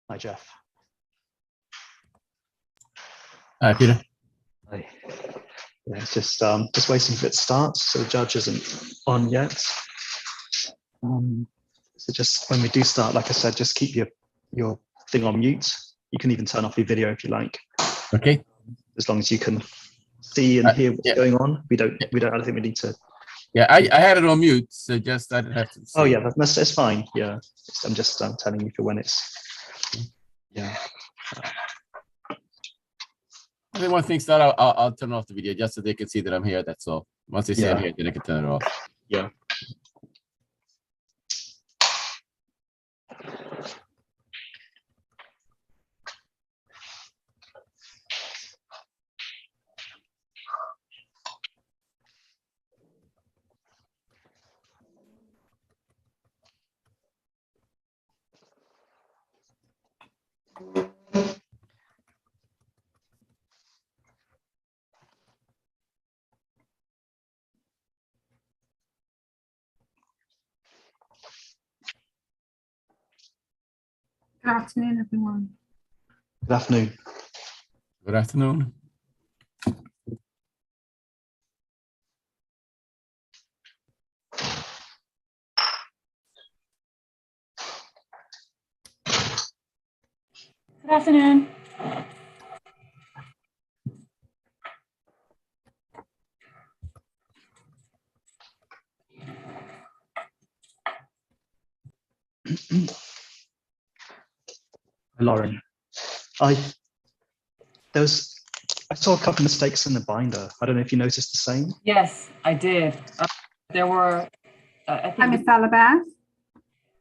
Hi, Jeff. Hi, Peter. Hi. Yeah, it's just waiting for it to start, so the judge isn't on yet. So just when we do start, like I said, just keep your thing on mute. You can even turn off your video if you like. Okay. As long as you can see and hear what's going on. I don't think we need to. Yeah, I had it on mute, so just I didn't have to. Oh yeah, that's fine. Yeah, I'm just telling you for when it's. Yeah. If anyone thinks that, I'll turn off the video just so they can see that I'm here. That's all. Once they see I'm here, then I can turn it off. Yeah. Good afternoon, everyone. Good afternoon. Good afternoon. Good afternoon. Lauren, I saw a couple of mistakes in the binder. I don't know if you noticed the same. Yes, I did. There were, I Hi, think. Ms. Alabas.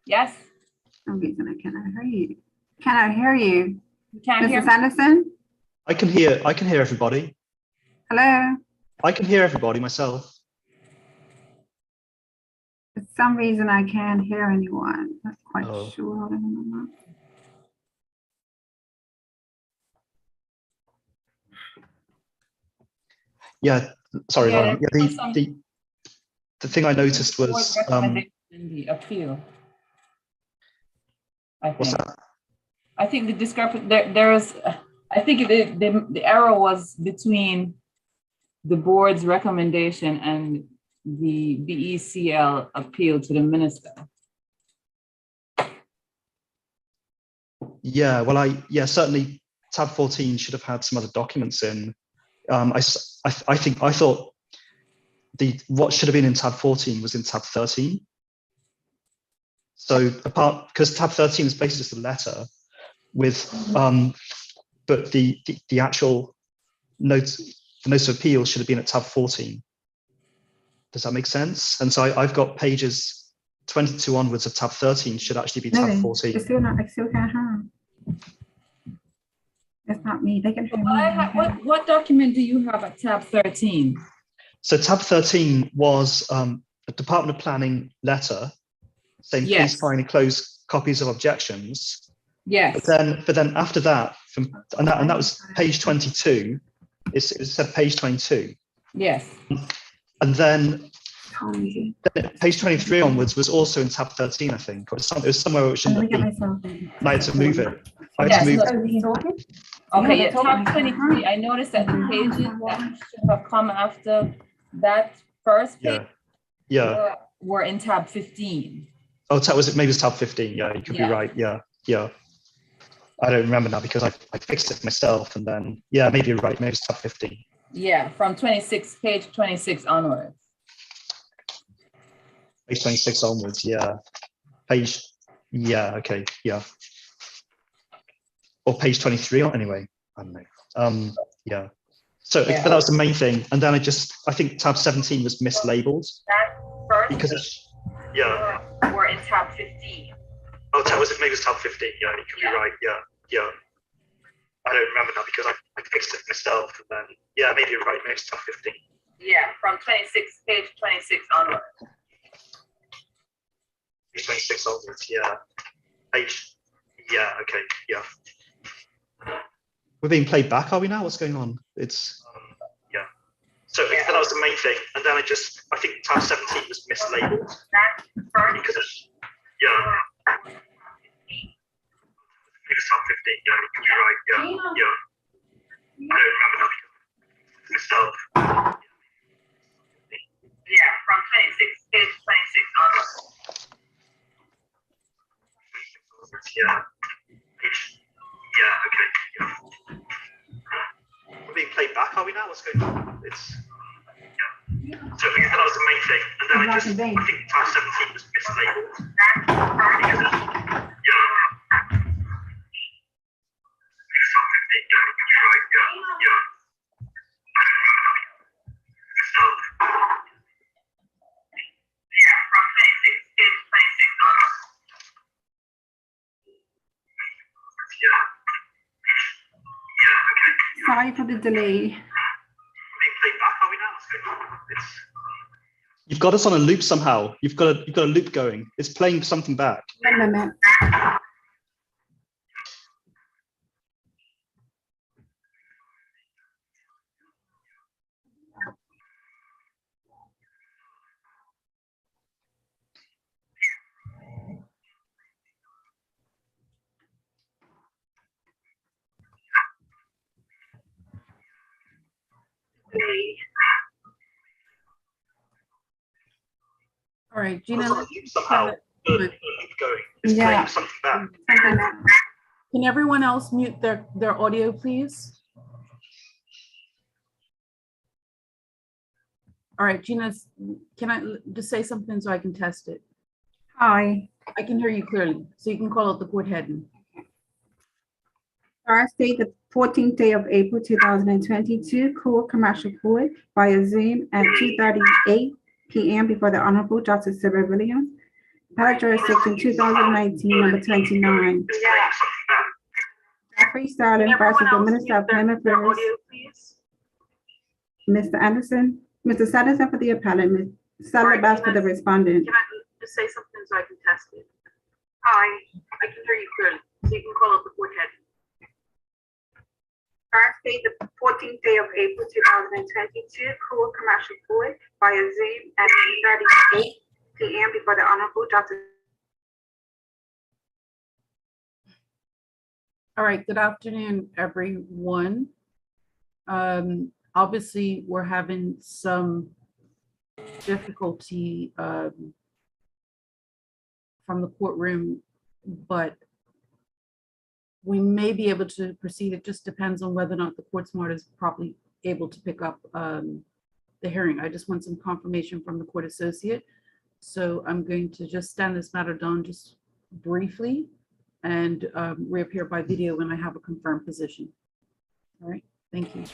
Yes. For some reason, I cannot hear you. Cannot hear you. You can't hear Mrs. me? Anderson? I can hear everybody. Hello? I can hear everybody myself. For some reason, I can't hear anyone. Not quite Oh. sure. I don't know. Yeah, sorry, Yeah, Lauren. there Yeah, was the thing I noticed was board recommendation in the appeal. I what's think. that? I think the discrepancy there's. I think the error was between the board's recommendation and the BECL appeal to the minister. Yeah, well, certainly tab 14 should have had some other documents in. I thought what should have been in tab 14 was in tab 13. So because tab 13 is basically just a letter with, but the actual notes, the notice of appeal should have been at tab 14. Does that make sense? And so I've got pages 22 onwards of tab 13 should actually be tab Really? 14. It's still not, I still can't hear them. That's not me. They can hear me. What document do you have at tab 13? So tab 13 was a Department of Planning letter saying please find and close copies of objections. Yes. But then after that, and that was page 22. It said page 22. Yes. And then page 23 onwards was also in tab 13, I think. Or it was somewhere where it shouldn't have been. I had to move it. Okay, yeah, tab 23. I noticed that the pages that should have come after that first page were in tab 15. Oh, maybe it was tab 15. Yeah, you could be right. Yeah. I don't remember now because I fixed it myself, and then maybe you're right. Maybe it's tab 15. Yeah, from page 26 onwards. Page 26 onwards. Yeah. Page. Yeah. Okay. Yeah. Or page 23. Anyway, I don't know. Yeah. So, but that was the main thing, and then I think tab 17 was mislabeled. That first because we're in tab 15. Oh, maybe it was tab 15. Yeah, you could be right. Yeah. I don't remember now because I fixed it myself, and then maybe you're right. Maybe it's tab 15. Yeah, from page 26 onward. 26 onwards, yeah. Yeah, okay, yeah. We're being played back, are we now? What's going on? It's yeah. So I guess that was the main thing, and then I think tab 17 was mislabeled because it's It's tab 15. Yeah, you're right. Yeah. I don't remember that myself. Yeah, from page 26 onwards. Yeah. Okay. Yeah. We're being played back, are we now? What's going on? It's So I guess that was the main thing, and then I think tab 17 was mislabeled because it's It's tab 15. Yeah, you're right. Yeah. I don't remember that myself. Yeah, from page 26 onwards. Yeah. Okay. Sorry for the delay. Being played back, are we now? What's going on? You've got us on a loop somehow. You've got a loop going. It's playing something back. 1 minute. All right, It's Gina, on a loop somehow. A loop going. It's Yeah. playing something back. can everyone else mute their audio, please? All right, Gina, can I just say something so I can test it? Hi. I can hear you clearly, so you can call out the court heading. Thursday, the 14th day of April, 2022, Court Commercial Court via Zoom at 2:38 p.m. before the Honorable Justice Sarah Williams. Appellate Jurisdiction 2019, number 29. It's playing something back. Jeffrey Stirling versus the Minister of Home Affairs. Mr. Anderson, Mr. Sanderson for the appellant, Ms. Salabas for the respondent. Can I just say something so I can test it? Hi, I can hear you clearly, so you can call out the court heading. Thursday, the 14th day of April, 2022, Court Commercial Court via Zoom at 2:38 p.m. before the Honorable Justice. All right, good afternoon, everyone. Obviously, we're having some difficulty from the courtroom, but we may be able to proceed. It just depends on whether or not the court smart is properly able to pick up the hearing. I just want some confirmation from the court associate. So I'm going to just stand this matter down just briefly and reappear by video when I have a confirmed position. All right, thank you.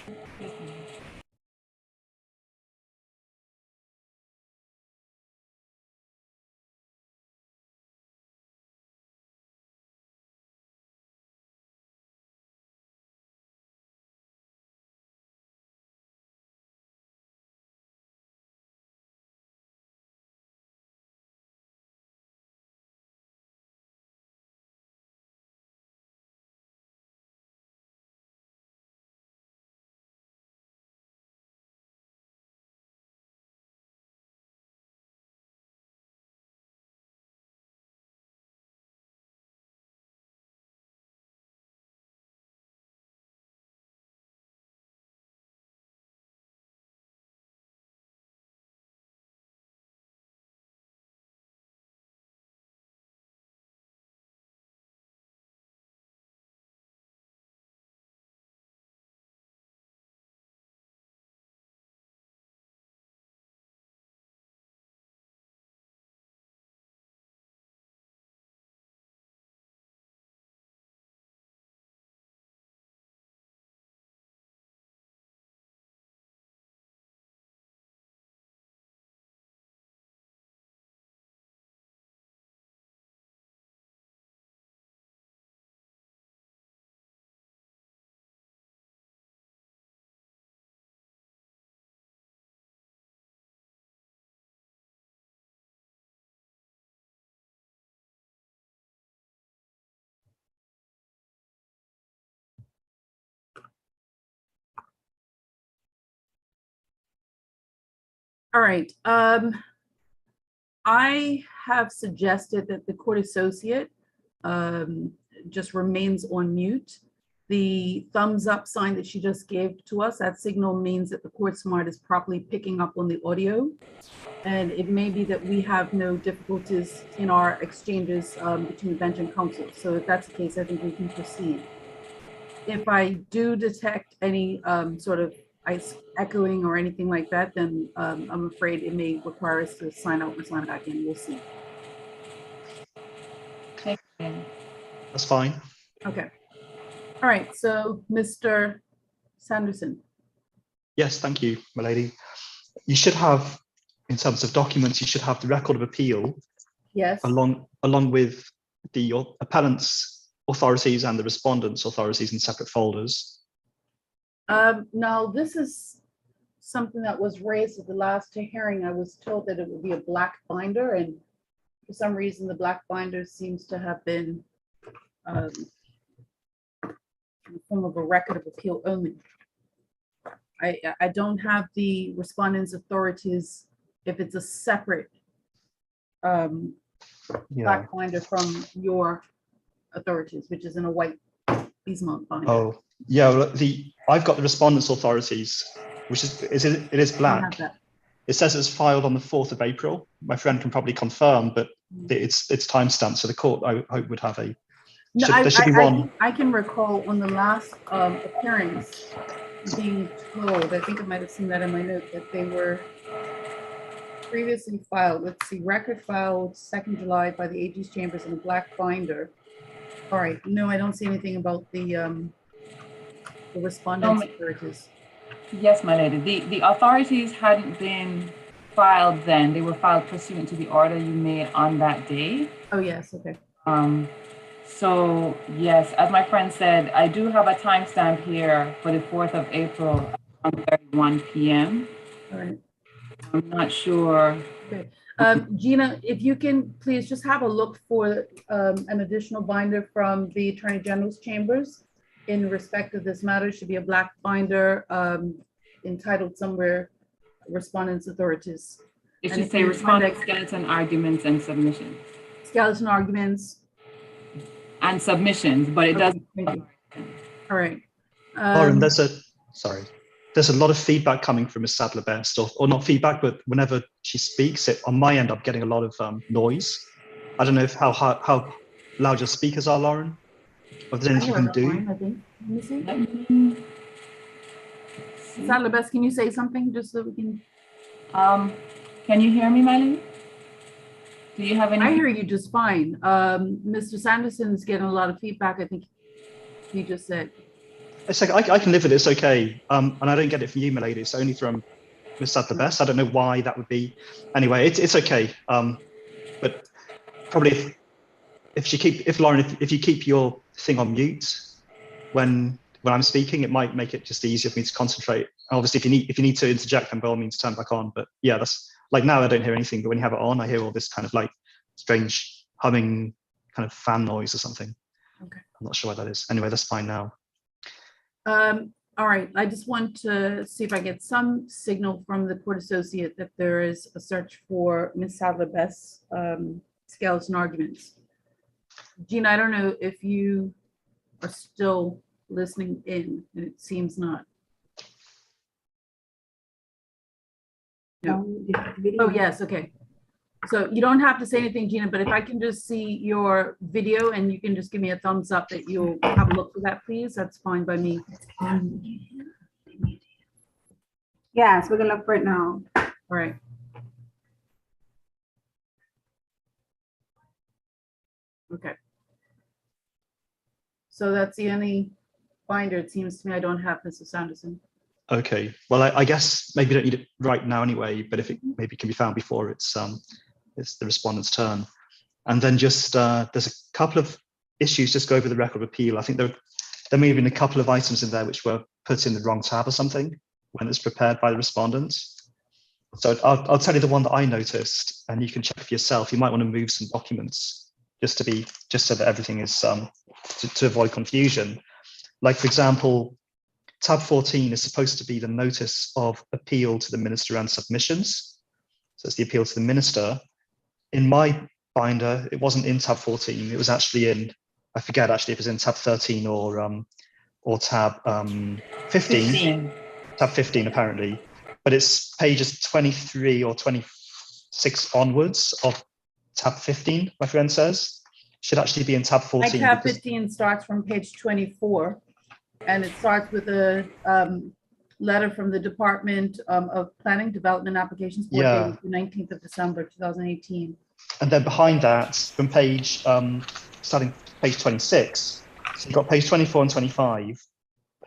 All right. I have suggested that the court associate just remains on mute. The thumbs up sign that she just gave to us, that signal means that the court smart is properly picking up on the audio. And it may be that we have no difficulties in our exchanges between the bench and counsel. So if that's the case, I think we can proceed. If I do detect any sort of ice echoing or anything like that, then I'm afraid it may require us to sign out and sign back in. We'll see. Thank you. That's fine. Okay. All right. So, Mr. Sanderson. Yes, thank you, my lady. You should have, in terms of documents, you should have the record of appeal Yes. along with the appellant's authorities and the respondent's authorities in separate folders. Now, this is something that was raised at the last hearing. I was told that it would be a black binder, and for some reason, the black binder seems to have been in the form of a record of appeal only. I don't have the respondent's authorities if it's a separate black binder from your authorities, which is in a white Bismarck binder. Oh, yeah. Well, I've got the respondent's authorities, which it is I don't black. have that. It says it's filed on the 4th of April. My friend can probably confirm, but it's timestamped, so the court, I hope, would have a. No, There should be one. I can recall on the last appearance being told, I think I might have seen that in my note, that they were previously filed. Let's see, record filed 2nd July by the AG's chambers in a black binder. All right, no, I don't see anything about the respondent's authorities. Yes, my lady. The authorities hadn't been filed then. They were filed pursuant to the order you made on that day. Oh, yes, okay. So yes, as my friend said, I do have a timestamp here for the 4th of April at 1:31 p.m. All right. I'm not sure. Okay. Gina, if you can please just have a look for an additional binder from the Attorney General's chambers in respect of this matter. Should be a black binder entitled somewhere respondents' authorities. It And should if say you find respondent that- skeleton arguments and submissions. Skeleton arguments. And submissions, but it Okay, doesn't. thank you. All right. Lauren, there's a lot of feedback coming from Ms. Sadler Best, or not feedback, but whenever she speaks, on my end, I'm getting a lot of noise. I don't know how loud your speakers are, Lauren. Or if there's anything you can do. Fine, I think. Let me see. Sadler Best, can you say something just so we can? Can you hear me, Melanie? Do you have any? I hear you just fine. Mr. Sanderson's getting a lot of feedback. I think he just said. It's like I can live with it. It's okay. And I don't get it from you, milady. It's only from Ms. Sadler Best. I don't know why that would be. Anyway, it's okay. But probably if you keep your thing on mute when I'm speaking, it might make it just easier for me to concentrate. Obviously, if you need to interject, then by all means turn it back on. But yeah, that's like now I don't hear anything, but when you have it on, I hear all this kind of like strange humming kind of fan noise or something. Okay. I'm not sure what that is. Anyway, that's fine now. All right, I just want to see if I get some signal from the court associate that there is a search for Ms. Sadler Best's skeleton arguments. Gina, I don't know if you are still listening in, and it seems not. No. Oh, yes, okay. So you don't have to say anything, Gina, but if I can just see your video and you can just give me a thumbs up that you'll have a look for that, please, that's fine by me. Yes, we're gonna look for it now. All right. Okay. So that's the only binder, it seems to me, I don't have, Mr. Sanderson. Okay. Well, I guess maybe you don't need it right now anyway, but if it maybe can be found before it's the respondent's turn. And then just there's a couple of issues, just go over the record of appeal. I think there may have been a couple of items in there which were put in the wrong tab or something when it's prepared by the respondent. So I'll tell you the one that I noticed, and you can check for yourself. You might want to move some documents just so that everything is to avoid confusion. Like, for example, tab 14 is supposed to be the notice of appeal to the minister and submissions. So it's the appeal to the minister. In my binder, it wasn't in tab 14. It was actually in, I forget actually if it was in tab 13 or tab 15. Tab 15 apparently, but it's pages 23 or 26 onwards of tab 15, my friend says. Should actually be in tab My 14. tab because- 15 starts from page 24, and it starts with a letter from the Department of Planning Development Applications Board Yeah. dated the 19th of December, 2018. And then behind that, from page, starting page 26, so you've got page 24 and 25,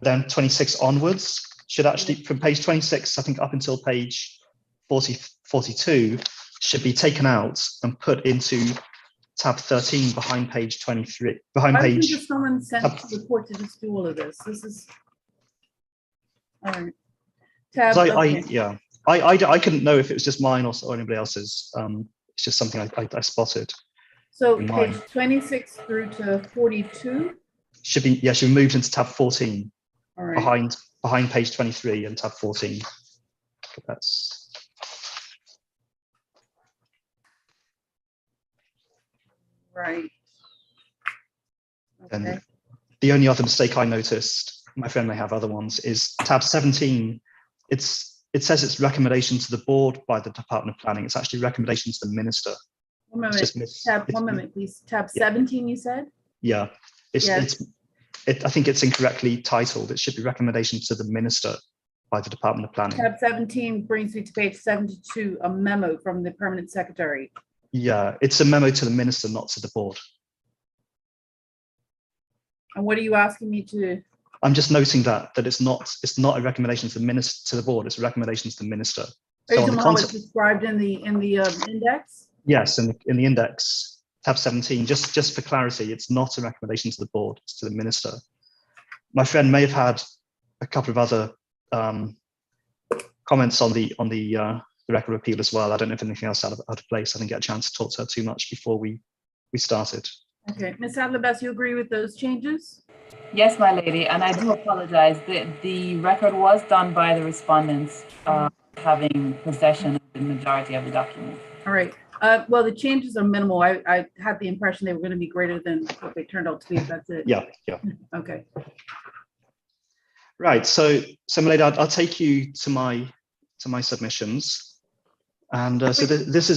then 26 onwards, should actually, from page 26, I think up until page 42, should be taken out and put into tab 13 behind page 23, behind Why wasn't page, just someone sent to report to just do all of this? This is. All right. Tab, so okay. yeah, I couldn't know if it was just mine or anybody else's. It's just something I spotted. So in page mine. 26 through to 42. Should be, yeah, should be moved into tab 14 All right. behind page 23 and tab 14. That's Right. and Okay. the only other mistake I noticed, my friend may have other ones, is tab 17. It says it's recommendation to the board by the Department of Planning. It's actually recommendation to the minister. One It's moment. just One moment, please. Tab Yeah. 17, you said? Yeah, Yes. I think it's incorrectly titled. It should be recommendation to the minister by the Department of Planning. Tab 17 brings me to page 72, a memo from the permanent secretary. Yeah, it's a memo to the minister, not to the board. And what are you asking me to? I'm just noting that it's not a recommendation to the minister, to the board. It's a recommendation to the minister. So on the How it's content, described in the index? yes, in the index, tab 17, just for clarity, it's not a recommendation to the board, it's to the minister. My friend may have had a couple of other comments on the record of appeal as well. I don't know if anything else out of place. I didn't get a chance to talk to her too much before we started. Okay, Ms. Adler-Best, you agree with those changes? Yes, my lady, and I do apologize. The record was done by the respondents having possession of the majority of the document. All right. Well, the changes are minimal. I had the impression they were going to be greater than what they turned out to be. That's it. Yeah. Okay. Right. So Milady, I'll take you to my submissions, and so this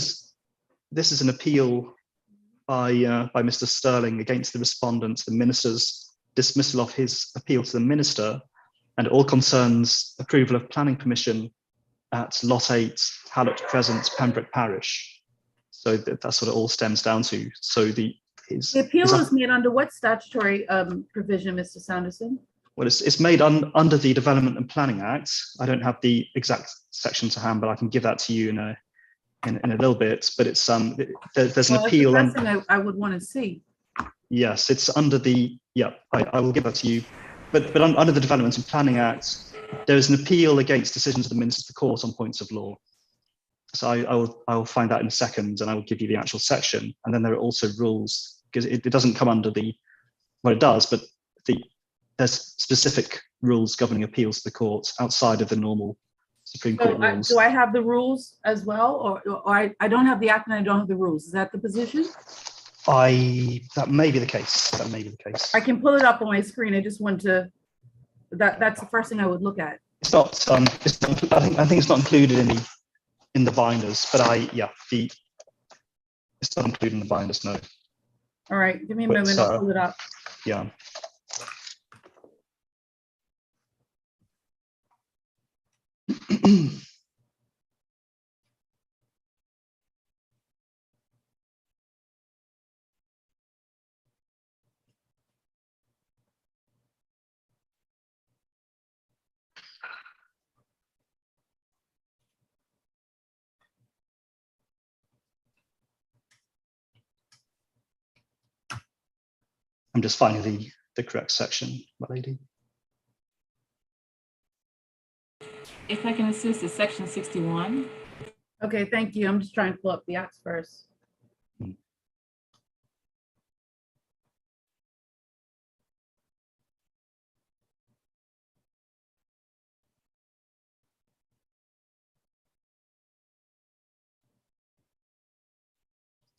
is an appeal by Mr. Stirling against the respondent, the minister's dismissal of his appeal to the minister, and it all concerns approval of planning permission at Lot 8, Hallett Crescent, Pembroke Parish. So that's what it all stems down to. So the appeal is made under what statutory provision, Mr. Sanderson? Well, it's made under the Development and Planning Act. I don't have the exact section to hand, but I can give that to you in a little bit. But it's there's an appeal. That's the first thing I would want to see. Yes, it's under the I will give that to you. But under the Development and Planning Act, there is an appeal against decisions of the Minister of the Court on points of law. So I will find that in a second, and I will give you the actual section. And then there are also rules, because it doesn't come under the, well, it does, but there's specific rules governing appeals to the court outside of the normal Supreme Court rules. Do I have the rules as well, or I don't have the act and I don't have the rules? Is that the position? That may be the case. That may be the case. I can pull it up on my screen. I just want to. That's the first thing I would look at. It's not. It's not, I think it's not included in the binders, but it's not included in the binders. No. All right, give me a moment. I'll pull it up. Yeah. I'm just finding the correct section, my lady. If I can assist, it's section 61. Okay, thank you. I'm just trying to pull up the acts first.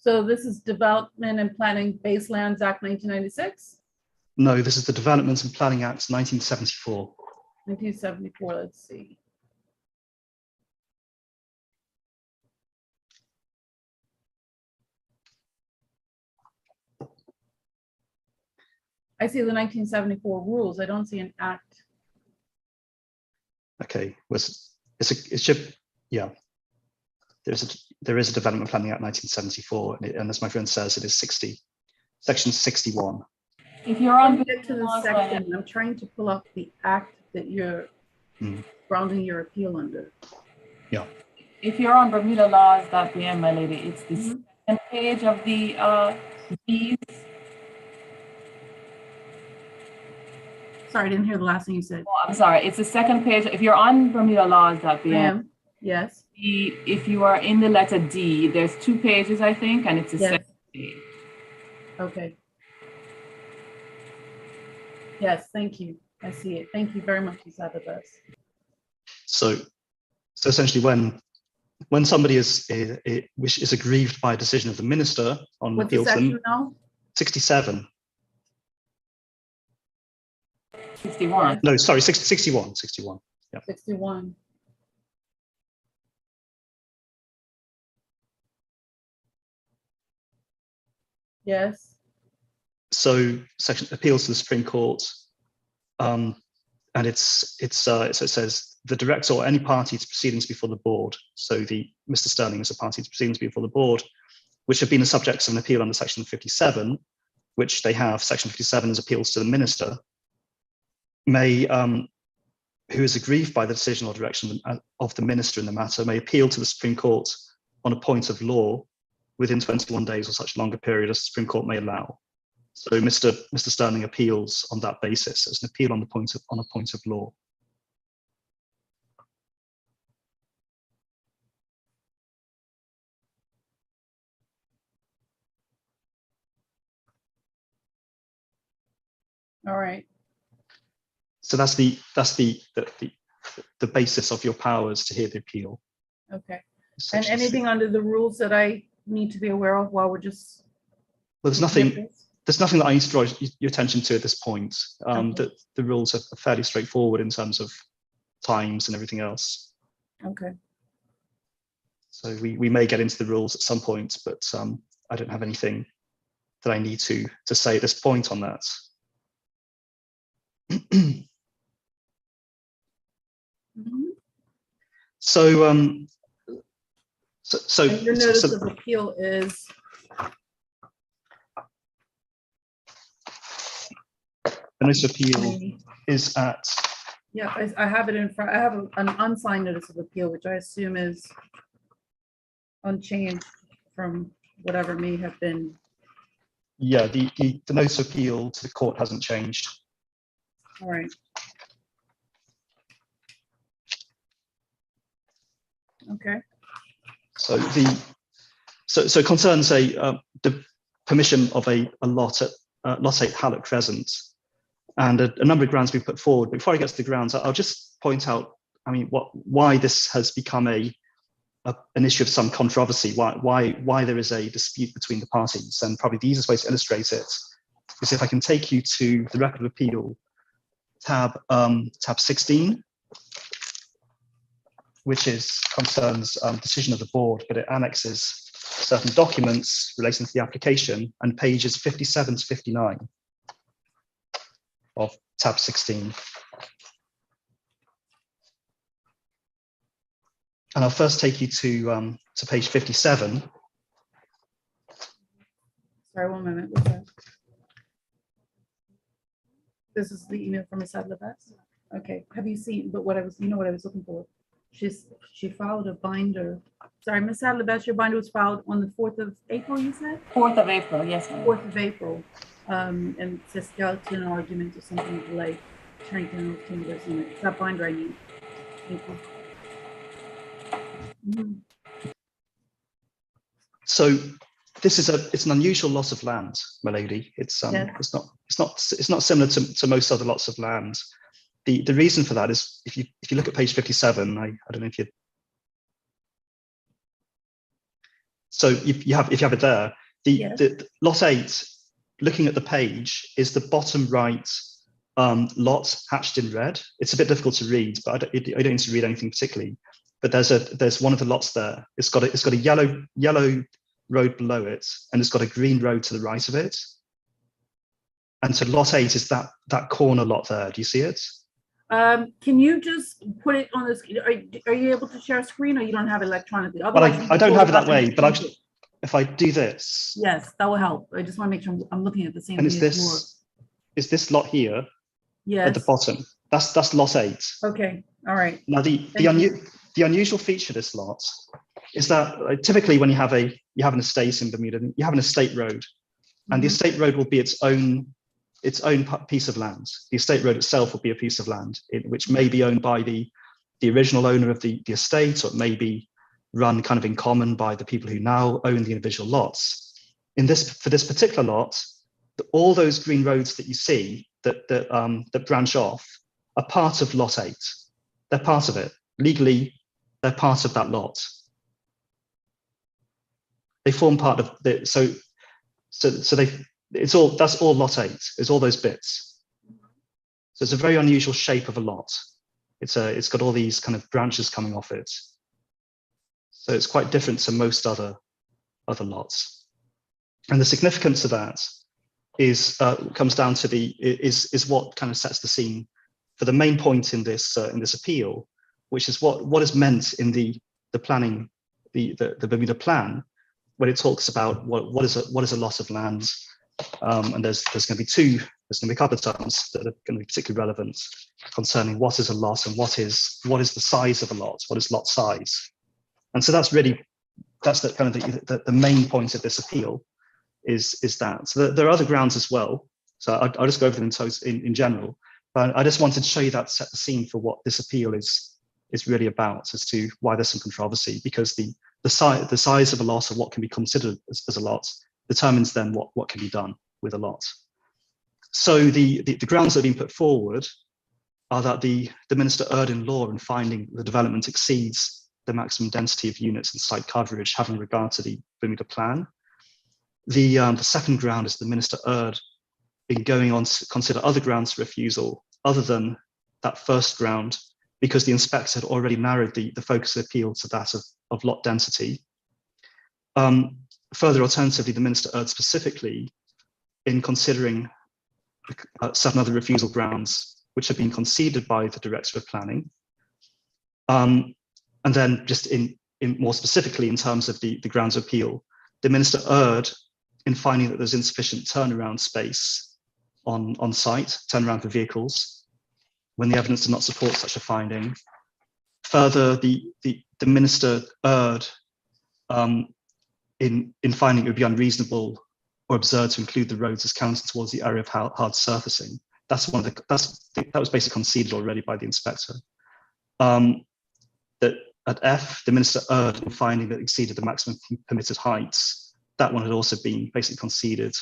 So this is Development and Planning Base Lands Act 1996, No, this is the Development and Planning Act 1974. 1974, let's see. I see the 1974 rules. I don't see an act. Okay, it should, yeah. There is a Development Planning Act 1974, and as my friend says, it is section 61. If you're on, Let me get to the section. I'm trying to pull up the act that you're grounding your appeal under. Yeah. if you're on bermudalaws.bm, my lady, it's the second page of the fees. Sorry, I didn't hear the last thing you said. Oh, I'm sorry, it's the second page. If you're on bermudalaws.bm, Ma'am, yes. if you are in the letter D, there's 2 pages, I think, and it's the Yes. second page. Okay. Yes, thank you. I see it. Thank you very much, Ms. Adabas. So essentially, when somebody is aggrieved by a decision of the minister on What's the appeal to them, section now? 67. 61. No, sorry, 61. 61. Yeah. 61. Yes. So section appeals to the Supreme Court, and it says the director or any party to proceedings before the board. So Mr. Stirling is a party to proceedings before the board, which have been the subjects of an appeal under section 57, which they have. Section 57 is appeals to the minister. May who is aggrieved by the decision or direction of the minister in the matter may appeal to the Supreme Court on a point of law within 21 days or such longer period as the Supreme Court may allow. So Mr. Stirling appeals on that basis. It's an appeal on a point of law. All right. So that's the basis of your powers to hear the appeal. Okay. And Section anything under the rules that I need to be aware of while we're just. Well, there's nothing that I need to draw your attention to at this point. Okay. The rules are fairly straightforward in terms of times and everything else. Okay. So we may get into the rules at some point, but I don't have anything that I need to say at this point on that. So And your notice of appeal is. the notice of appeal is at. Yeah, I have it in front. I have an unsigned notice of appeal, which I assume is unchanged from whatever may have been. Yeah, the notice of appeal to the court hasn't changed. All right. Okay. So it concerns the permission of a lot at lot 8 Hallett Crescent, and a number of grounds we put forward. Before I get to the grounds, I'll just point out, I mean, why this has become an issue of some controversy. Why there is a dispute between the parties, and probably the easiest way to illustrate it is if I can take you to the record of appeal, tab 16. Which concerns decision of the board, but it annexes certain documents relating to the application, and pages 57 to 59 of tab 16. And I'll first take you to page 57. Sorry, 1 minute. What's that? This is the email from Ms. Adlabas. Okay. Have you seen? But what I was looking for. She filed a binder. Sorry, Ms. Adlabas, your binder was filed on the 4th of April, you said? 4th of April, yes, ma'am. 4th of April. And it says skeleton argument or something like Turning Chambers in it. It's that binder I need. Thank you. So this is it's an unusual loss of land, my lady. It's Yeah. it's not similar to most other lots of land. The reason for that is if you look at page 57, I don't know if you. So if you have it there, Yes. the lot 8, looking at the page, is the bottom right lot hatched in red. It's a bit difficult to read, but I don't need to read anything particularly. But there's one of the lots there. It's got a yellow road below it, and it's got a green road to the right of it. And so lot 8 is that corner lot there. Do you see it? Can you just put it on the screen? Are you able to share a screen, or you don't have it electronically? But Otherwise, I don't have it that way. But actually, if I do this, yes, that will help. I just want to make sure I'm looking at the same and thing it's as Laura. this lot here at Yes. the bottom. That's lot 8. Okay. All right. Now the unusual feature of this lot is that typically when you have an estate in Bermuda, you have an estate road, and the estate road will be its own piece of land. The estate road itself will be a piece of land which may be owned by the original owner of the estate, or it may be run kind of in common by the people who now own the individual lots. For this particular lot, all those green roads that you see that branch off are part of lot 8. They're part of it. Legally, they're part of that lot. They form part of the that's all lot 8. It's all those bits. So it's a very unusual shape of a lot. It's got all these kind of branches coming off it. So it's quite different to most other lots. And the significance of that comes down to is what kind of sets the scene for the main point in this appeal, which is what is meant in the planning, the Bermuda Plan, when it talks about what is a lot of land. And there's going to be a couple of terms that are going to be particularly relevant concerning what is a lot and what is the size of a lot, what is lot size. And so that's the kind of the main point of this appeal is that. So there are other grounds as well. So I'll just go over them in general. But I just wanted to show you that, set the scene for what this appeal is really about, as to why there's some controversy, because the size of a lot, or what can be considered as a lot, determines then what can be done with a lot. So the grounds that have been put forward are that the minister erred in law in finding the development exceeds the maximum density of units and site coverage, having regard to the Bermuda Plan. The second ground is the minister erred in going on to consider other grounds for refusal other than that first ground, because the inspector had already narrowed the focus of appeal to that of lot density. Further, alternatively, the minister erred specifically in considering certain other refusal grounds which have been conceded by the Director of Planning. And then just in more specifically in terms of the grounds of appeal, the minister erred in finding that there's insufficient turnaround space on site, turnaround for vehicles, when the evidence did not support such a finding. Further, the minister erred in finding it would be unreasonable or absurd to include the roads as counting towards the area of hard surfacing. That was basically conceded already by the inspector. That at F, the minister erred in finding that exceeded the maximum permitted heights. That one had also been basically conceded.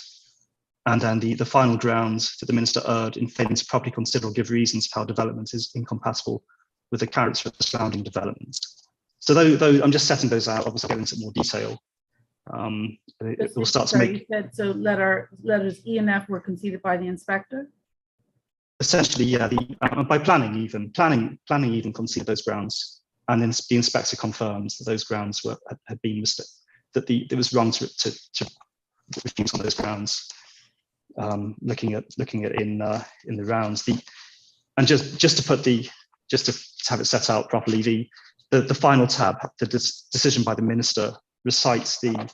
And then the final ground that the minister erred in failing to properly consider or give reasons for how development is incompatible with the character of the surrounding development. So though I'm just setting those out, obviously get into more detail. It will start to make. You said so letters E and F were conceded by the inspector? Essentially, yeah, by planning even conceded those grounds. And then the inspector confirms that those grounds had been mistaken, that it was wrong to refuse on those grounds. Looking at in the rounds, and just to have it set out properly, the final tab, the decision by the minister, recites the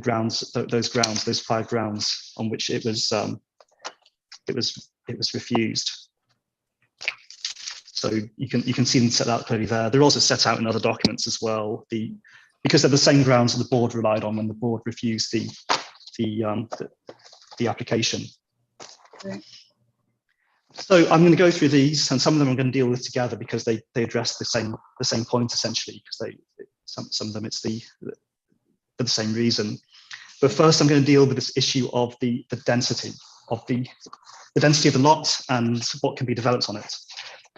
grounds, those 5 grounds on which it was refused. So you can see them set out clearly there. They're also set out in other documents as well. Because they're the same grounds that the board relied on when the board refused the application. Right. So I'm going to go through these, and some of them I'm going to deal with together because they address the same point essentially. Because some of them it's for the same reason. But first, I'm going to deal with this issue of the density of the density of the lot and what can be developed on it.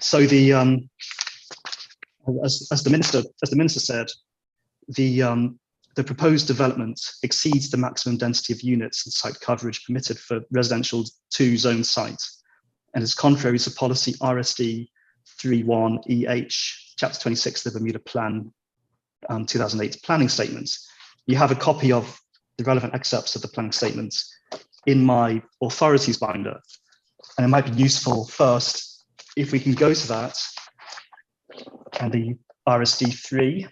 So as the minister said, the the proposed development exceeds the maximum density of units and site coverage permitted for residential 2 zone sites and is contrary to policy RSD 31EH, chapter 26 of the Bermuda Plan 2008 planning statements. You have a copy of the relevant excerpts of the planning statements in my authorities binder. And it might be useful first, if we can go to that and the RSD 3,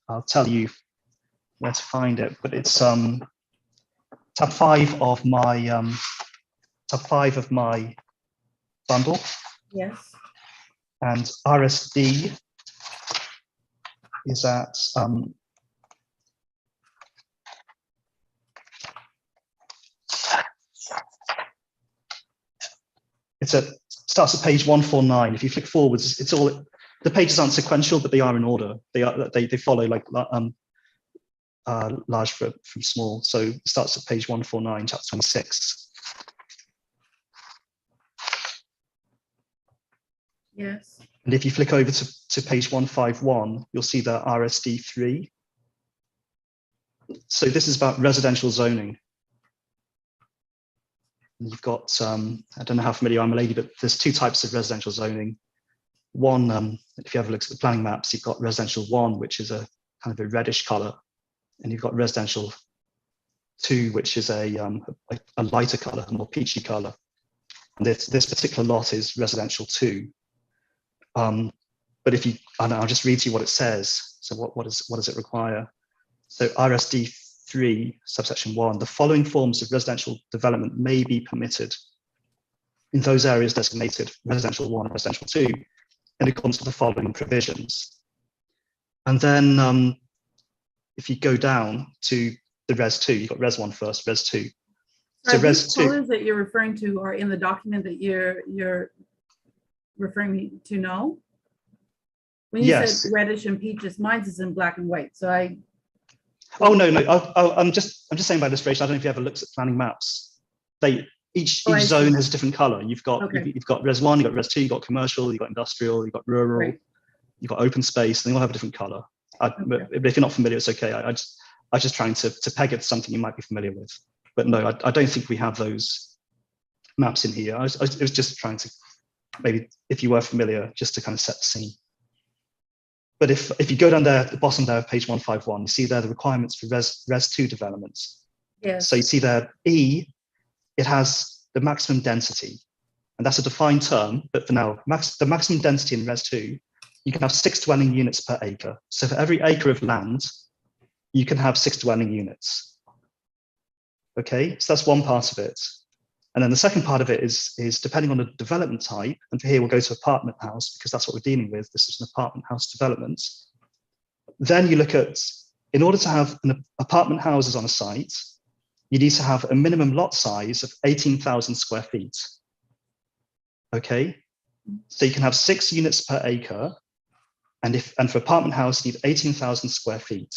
I'll tell you where to find it, but it's tab 5 of my bundle. Yes. And RSD is at starts at page 149. If you flick forwards, it's all, the pages aren't sequential, but they are in order. They follow like large from small. So it starts at page 149, chapter 26. Yes. And if you flick over to page 151, you'll see the RSD 3. So this is about residential zoning. You've got, I don't know how familiar I'm a lady, but there's 2 types of residential zoning. One, if you have a look at the planning maps, you've got residential 1, which is a kind of a reddish color. And you've got residential 2, which is a lighter color, a more peachy color. And this particular lot is residential 2. But if you, and I'll just read to you what it says. So what does it require? So RSD 3, subsection 1, the following forms of residential development may be permitted in those areas designated residential 1 and residential 2 in accordance with the following provisions. And then if you go down to the Res 2, you've got Res 1 first, Res 2. So Res 2. Colors that you're referring to are in the document that you're referring me to know? When you Yes. said reddish and peaches, mine's is in black and white. So I. Oh no. I'm just saying by illustration. I don't know if you ever looked at planning maps. Each zone has a different color. You've got Res 1, you've got Res 2, you've got commercial, you've got industrial, you've got rural, Right. you've got open space, and they all have a different color. But if you're not familiar, it's okay. I just trying to peg it to something you might be familiar with. But no, I don't think we have those maps in here. I was just trying to, maybe if you were familiar, just to kind of set the scene. But if you go down there, at the bottom there of page 151, you see there the requirements for Res 2 developments. Yes. So you see there, E, it has the maximum density. And that's a defined term, but for now, the maximum density in Res 2, you can have 6 dwelling units per acre. So for every acre of land, you can have 6 dwelling units. Okay, so that's one part of it. And then the second part of it is depending on the development type, and for here we'll go to apartment house because that's what we're dealing with. This is an apartment house development. Then you look at, in order to have an apartment houses on a site, you need to have a minimum lot size of 18,000 square feet. Okay, so you can have 6 units per acre, and for apartment house you need 18,000 square feet.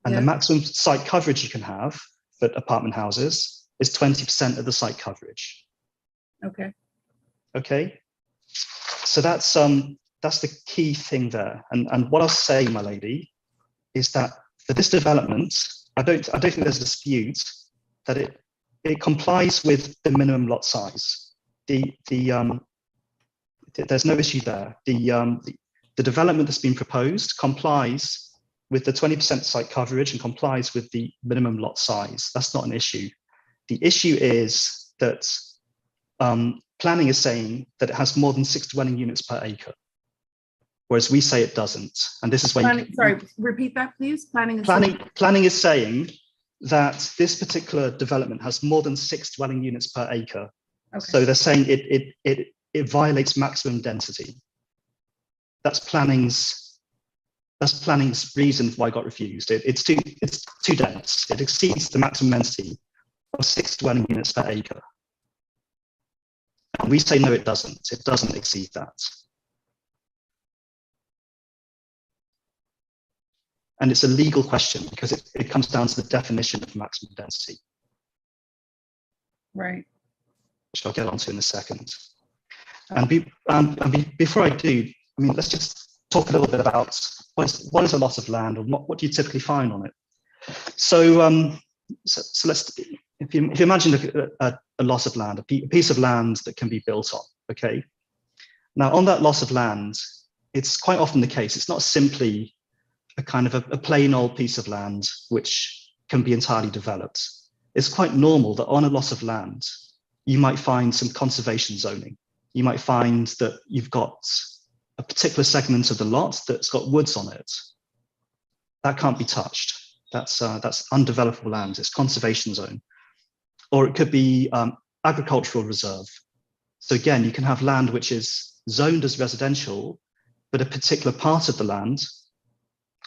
And the maximum site coverage you can have for apartment houses is 20% of the site coverage. Okay. Okay, so that's the key thing there. And what I'll say, my lady, is that for this development, I don't think there's a dispute that it complies with the minimum lot size. There's no issue there. The development that's been proposed complies with the 20% site coverage and complies with the minimum lot size. That's not an issue. The issue is that planning is saying that it has more than 6 dwelling units per acre, whereas we say it doesn't. And this is when Sorry, repeat that, please. Planning is saying that this particular development has more than 6 dwelling units per acre. Okay. So they're saying it violates maximum density. That's planning's reason why it got refused. It's too dense. It exceeds the maximum density of 6 dwelling units per acre. And we say no, it doesn't. It doesn't exceed that. And it's a legal question because it comes down to the definition of maximum density. Right. Which I'll get onto in a second. And before I do, I mean, let's just talk a little bit about what is a lot of land, and what do you typically find on it? So, so let's, if you imagine a lot of land, a piece of land that can be built on, okay? Now, on that lot of land, it's quite often the case, it's not simply a kind of a plain old piece of land which can be entirely developed. It's quite normal that on a lot of land, you might find some conservation zoning. You might find that you've got a particular segment of the lot that's got woods on it. That can't be touched. That's undevelopable land, it's conservation zone. Or it could be agricultural reserve. So again, you can have land which is zoned as residential, but a particular part of the land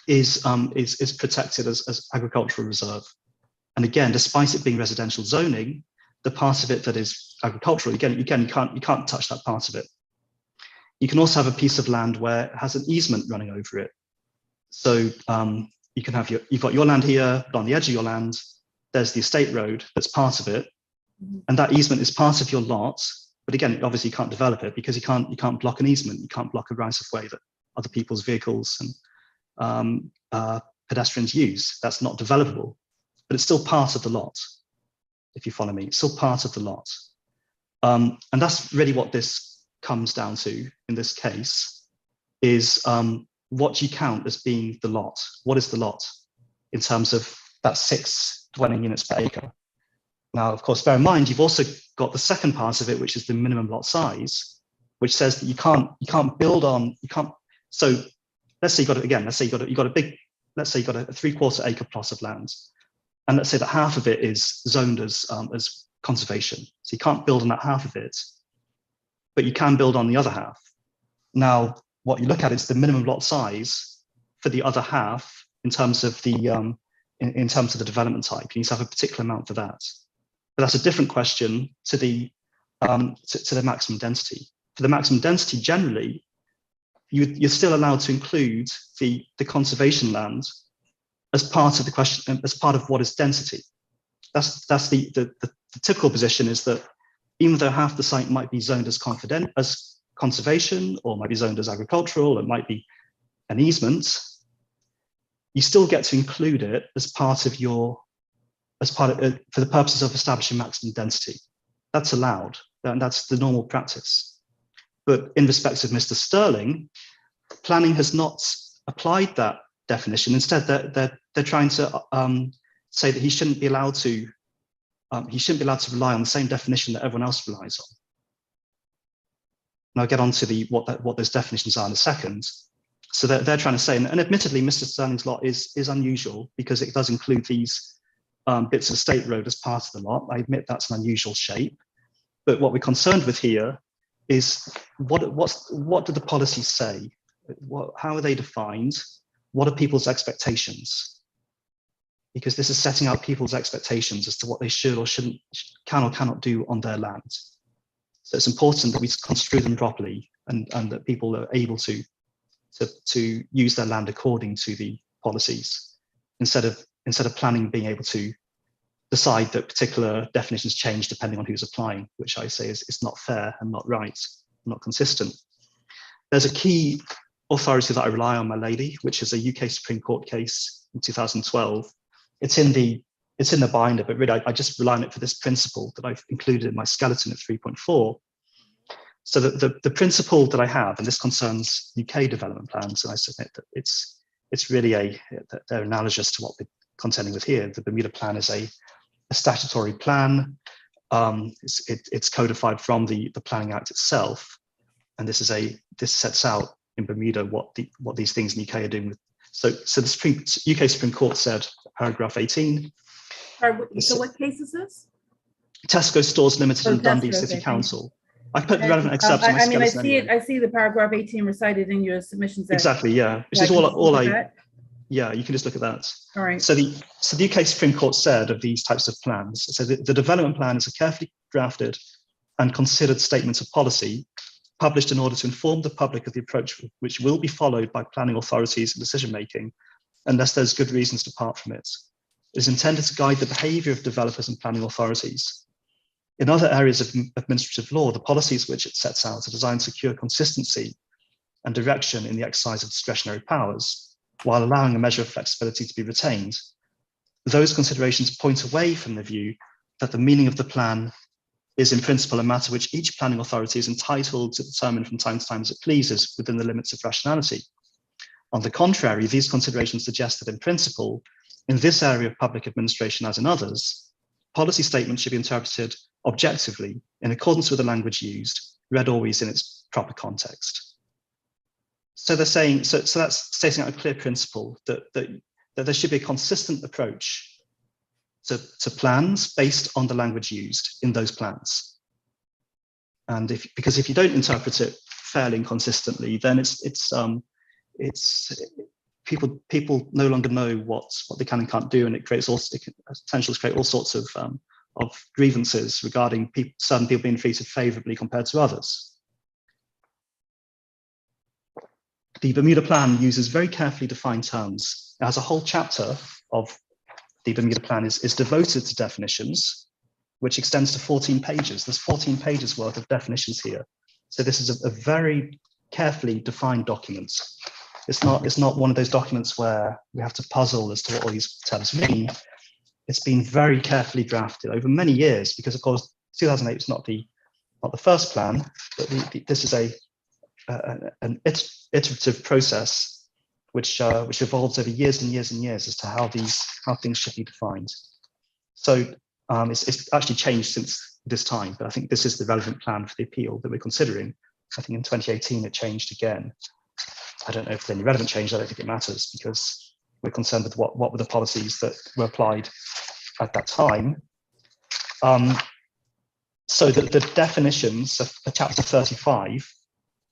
is protected as agricultural reserve. And again, despite it being residential zoning, the part of it that is agricultural, again, you can't touch that part of it. You can also have a piece of land where it has an easement running over it. So you can have you've got your land here, but on the edge of your land, there's the estate road that's part of it, and that easement is part of your lot. But again, obviously you can't develop it because you can't block an easement, you can't block a right of way that other people's vehicles and pedestrians use. That's not developable, but it's still part of the lot. If you follow me, it's still part of the lot, and that's really what this comes down to in this case is what do you count as being the lot? What is the lot in terms of that 6 dwelling units per acre? Now, of course, bear in mind, you've also got the second part of it, which is the minimum lot size, which says that you can't build on, so let's say you got a big, let's say you got a 3/4 acre plot of land. And let's say that half of it is zoned as conservation. So you can't build on that half of it, but you can build on the other half. Now, what you look at is the minimum lot size for the other half in terms of the development type. You need to have a particular amount for that. But that's a different question to the maximum density. For the maximum density, generally, you're still allowed to include the conservation land as part of the question, as part of what is density. That's the typical position is that even though half the site might be zoned as conservation, or might be zoned as agricultural, it might be an easement, you still get to include it as part of your, for the purposes of establishing maximum density. That's allowed, and that's the normal practice. But in respect of Mr. Stirling, planning has not applied that definition. Instead, they're trying to say that he shouldn't be allowed to rely on the same definition that everyone else relies on. And I'll get on to what those definitions are in a second. So they're trying to say, and admittedly, Mr. Stirling's lot is unusual because it does include these bits of state road as part of the lot. I admit that's an unusual shape, but what we're concerned with here is what do the policies say? How are they defined? What are people's expectations? Because this is setting out people's expectations as to what they should or can or cannot do on their land. So it's important that we construe them properly and that people are able to use their land according to the policies, instead of planning being able to decide that particular definitions change depending on who's applying, which I say is not fair and not right, not consistent. There's a key authority that I rely on, my lady, which is a UK Supreme Court case in 2012. It's in the binder, but really I just rely on it for this principle that I've included in my skeleton at 3.4. So the principle that I have, and this concerns UK development plans, and I submit that it's really they're analogous to what we're contending with here. The Bermuda Plan is a statutory plan. It's codified from the Planning Act itself, and this sets out in Bermuda what these things in the UK are doing with. So the UK Supreme Court said, paragraph 18. So what case is this? Tesco Stores Limited and Dundee Tesco, City okay. Council. I put the relevant excerpts in my skeleton anyway. I see the paragraph 18 recited in your submissions. Exactly, yeah. Which is yeah, you can just look at that. All right. So the UK Supreme Court said of these types of plans, it said that the development plan is a carefully drafted and considered statement of policy published in order to inform the public of the approach which will be followed by planning authorities in decision making, unless there's good reasons to depart from it. It is intended to guide the behavior of developers and planning authorities. In other areas of administrative law, the policies which it sets out are designed to secure consistency and direction in the exercise of discretionary powers. while allowing a measure of flexibility to be retained. Those considerations point away from the view that the meaning of the plan is in principle a matter which each planning authority is entitled to determine from time to time as it pleases within the limits of rationality. On the contrary, these considerations suggest that in principle, in this area of public administration as in others, policy statements should be interpreted objectively in accordance with the language used, read always in its proper context. So they're saying, so that's stating out a clear principle that there should be a consistent approach to plans based on the language used in those plans. And because if you don't interpret it fairly and consistently, then people no longer know what they can and can't do, and it creates also potential to create all sorts of grievances regarding certain people being treated favorably compared to others. The Bermuda Plan uses very carefully defined terms. It has a whole chapter of the Bermuda Plan is devoted to definitions, which extends to 14 pages. There's 14 pages worth of definitions here. So this is a very carefully defined document. It's not one of those documents where we have to puzzle as to what all these terms mean. It's been very carefully drafted over many years, because of course 2008 was not the first plan, but this is an iterative process which evolves over years and years and years as to how things should be defined. So it's actually changed since this time, but I think this is the relevant plan for the appeal that we're considering. I think in 2018 it changed again. I don't know if there's any relevant change. I don't think it matters, because we're concerned with what were the policies that were applied at that time. So the definitions of chapter 35,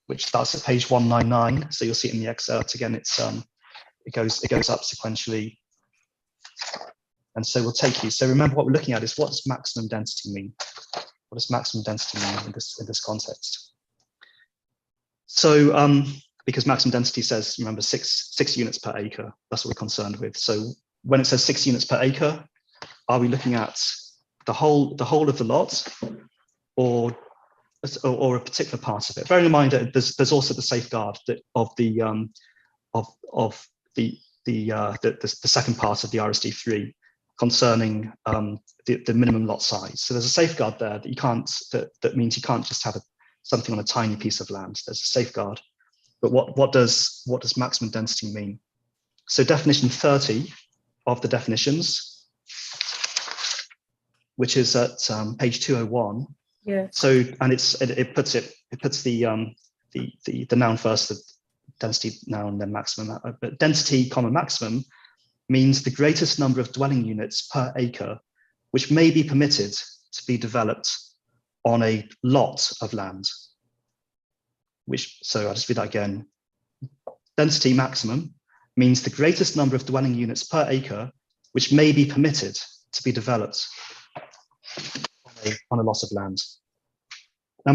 which starts at page 199. So you'll see it in the excerpt again. It goes up sequentially, and so we'll take you. So remember, what we're looking at is, what does maximum density mean? What does maximum density mean in this context? So because maximum density says, remember, six units per acre. That's what we're concerned with. So when it says 6 units per acre, are we looking at the whole of the lot, or a particular part of it? Bearing in mind that there's also the safeguard of the second part of the RSD3 concerning the minimum lot size. So there's a safeguard there that means you can't just have something on a tiny piece of land. There's a safeguard. But what does maximum density mean? So definition 30 of the definitions, which is at page 201. Yeah. So, and it puts the noun first, the density noun, then maximum. But density, maximum means the greatest number of dwelling units per acre, which may be permitted to be developed on a lot of land. So I'll just read that again. Density maximum means the greatest number of dwelling units per acre, which may be permitted to be developed on a lot of land. Now,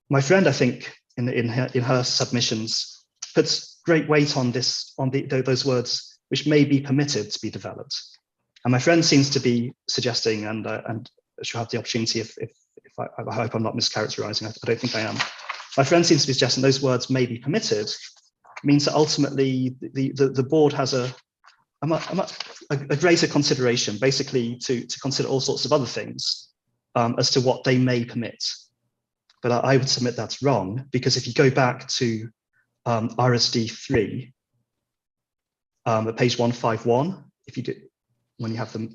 my friend, I think, in her submissions, puts great weight on those words, which may be permitted to be developed. And my friend seems to be suggesting, and she'll have the opportunity if I hope I'm not mischaracterizing. I don't think I am. My friend seems to be suggesting those words may be permitted means that ultimately the board has a greater consideration, basically to consider all sorts of other things as to what they may permit. But I would submit that's wrong, because if you go back to RSD3 at page 151, if you do, when you have them,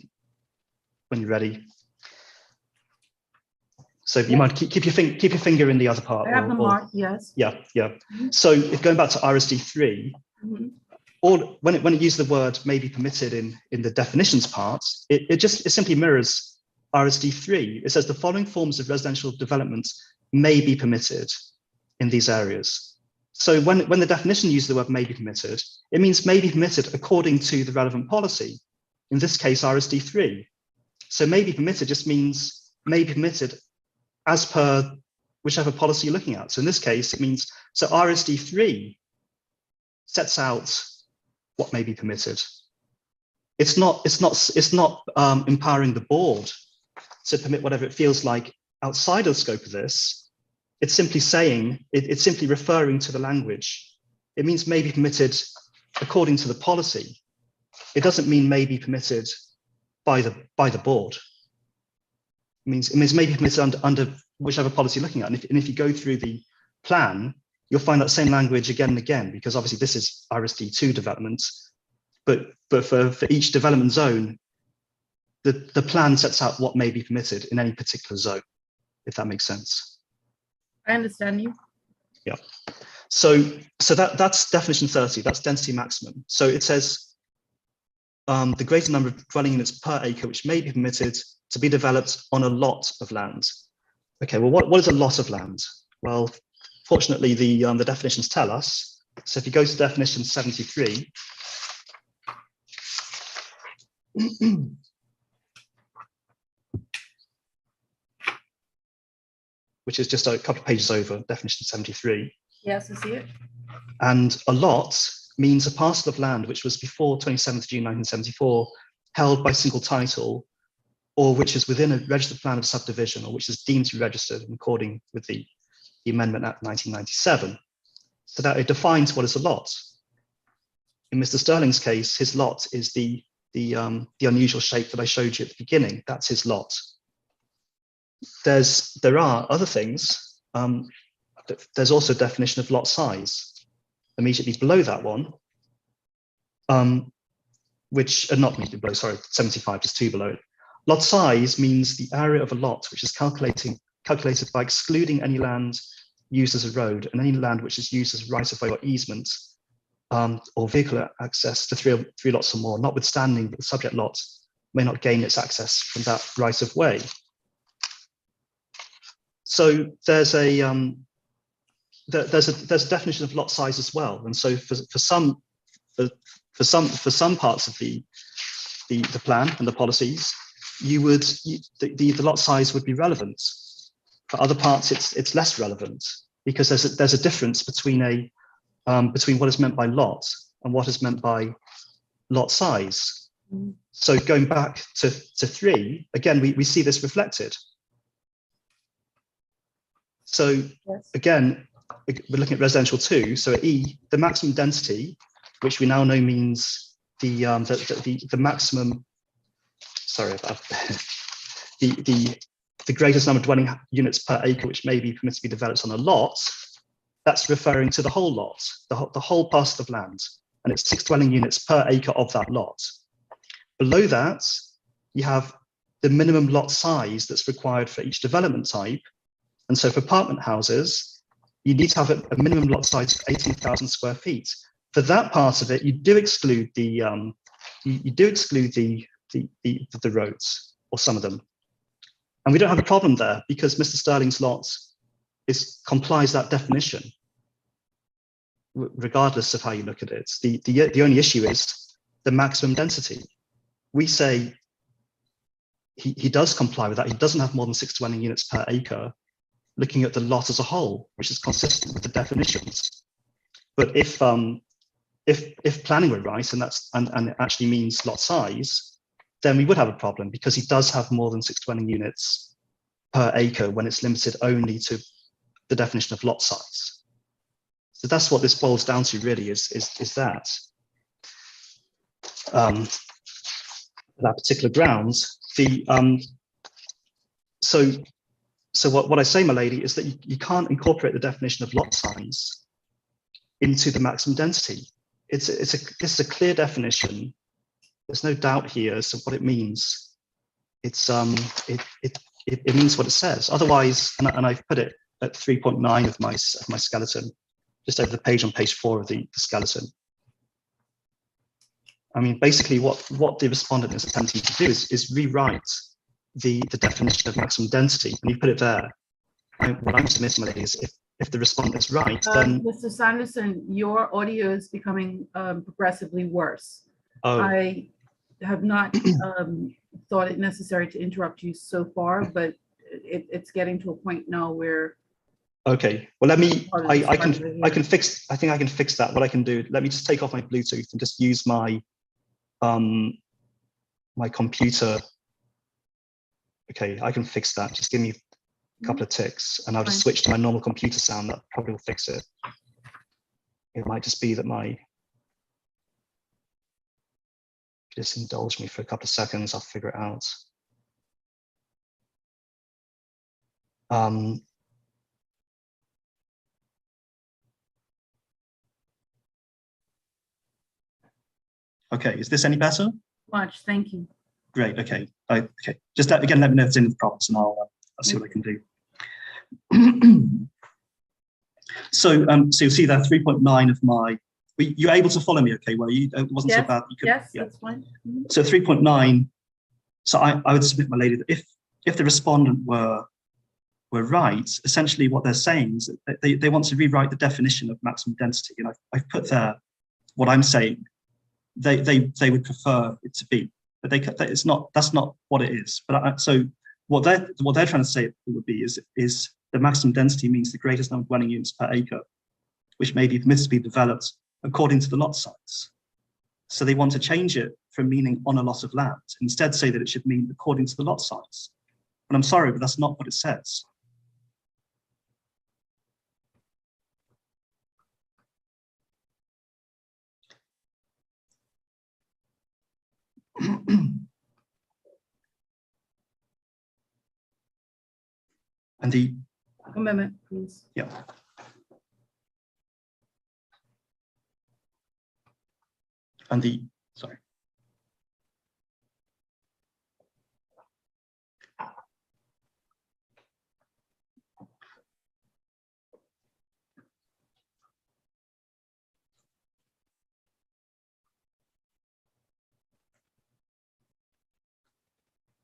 when you're ready. So if you might keep your finger in the other part. I have the mark, yes. Yeah. So if going back to RSD3, when it uses the word may be permitted in the definitions part, it simply mirrors RSD3. It says the following forms of residential development may be permitted in these areas. So when the definition uses the word may be permitted, it means may be permitted according to the relevant policy. In this case, RSD3. So may be permitted just means may be permitted as per whichever policy you're looking at. So in this case, it means, so RSD3 sets out what may be permitted. It's not empowering the board to permit whatever it feels like outside of the scope of this. It's simply saying, it's simply referring to the language. It means may be permitted according to the policy, it doesn't mean may be permitted by the board. It means may be permitted under whichever policy you're looking at. And if you go through the plan, you'll find that same language again and again, because obviously this is RSD2 development, but for each development zone, the plan sets out what may be permitted in any particular zone, if that makes sense. I understand you. Yeah. So that's definition 30, that's density maximum. So it says the greater number of dwelling units per acre which may be permitted to be developed on a lot of land. Okay, well, what is a lot of land? Well, fortunately, the definitions tell us. So if you go to definition 73, which is just a couple of pages over, definition 73. Yes, I see it. And a lot means a parcel of land which was before 27th June 1974 held by single title, or which is within a registered plan of subdivision, or which is deemed to be registered in according with the Amendment Act 1997. So that it defines what is a lot. In Mr. Stirling's case, his lot is the unusual shape that I showed you at the beginning. That's his lot. There are other things. There's also a definition of lot size immediately below that one, which not immediately below, sorry, 75, just two below it. Lot size means the area of a lot, which is calculated by excluding any land used as a road and any land which is used as right of way or easement, or vehicle access to three lots or more, notwithstanding that the subject lot may not gain its access from that right of way. So there's a definition of lot size as well, and so for some parts of the plan and the policies, the lot size would be relevant. For other parts, it's less relevant, because there's a difference between what is meant by lot and what is meant by lot size. So going back to 3, again, we see this reflected. So Yes. again, we're looking at residential 2. So at E, the maximum density, which we now know means the maximum. Sorry about the greatest number of dwelling units per acre which may be permitted to be developed on a lot. That's referring to the whole lot, the whole parcel of land, and it's 6 dwelling units per acre of that lot. Below that, you have the minimum lot size that's required for each development type. And so for apartment houses, you need to have a minimum lot size of 18,000 square feet. For that part of it, you do exclude the roads, or some of them. And we don't have a problem there, because Mr. Stirling's lot complies that definition, regardless of how you look at it. The only issue is the maximum density. We say he does comply with that. He doesn't have more than 6 dwelling units per acre, looking at the lot as a whole, which is consistent with the definitions. But if planning were right, and it actually means lot size, then we would have a problem, because he does have more than 6 dwelling units per acre when it's limited only to the definition of lot size. So that's what this boils down to, really, is that. That particular grounds, so what I say, my lady, is that you can't incorporate the definition of lot size into the maximum density. This is a clear definition. There's no doubt here as to what it means. It means what it says. Otherwise, and I've put it at 3.9 of my skeleton, just over the page on page 4 of the skeleton. I mean, basically, what the respondent is attempting to do is rewrite the definition of maximum density, and you put it there. What I'm submitting is, if the respondent is right, then Mr. Sanderson, your audio is becoming progressively worse. oh, I have not thought it necessary to interrupt you so far, but it's getting to a point now where. okay. Well, let me. I can fix. I think I can fix that. What I can do. Let me just take off my Bluetooth and just use my my computer. Okay, I can fix that. Just give me a couple of ticks, and I'll just switch to my normal computer sound. That probably will fix it. It might just be that my Just indulge me for a couple of seconds, I'll figure it out. Okay, is this any better? Much, thank you. Great, okay. Okay, just again, let me know if there's any problems and I'll see what I can do. So you'll see that 3.9 of my, you're able to follow me, okay? Well, it wasn't so Yes, bad. You could, yes, yeah. that's fine. Mhm. So 3.9. So I would submit, my lady, that if the respondent were right, essentially what they're saying is that they want to rewrite the definition of maximum density, and I've put there what I'm saying. They would prefer it to be, but it's not. That's not what it is. But so what they're trying to say it would be is the maximum density means the greatest number of dwelling units per acre, which may be permitted to be developed according to the lot size. So they want to change it from meaning on a lot of land, instead say that it should mean according to the lot size. And I'm sorry, but that's not what it says. And the, Amendment, please. yeah. And the, sorry.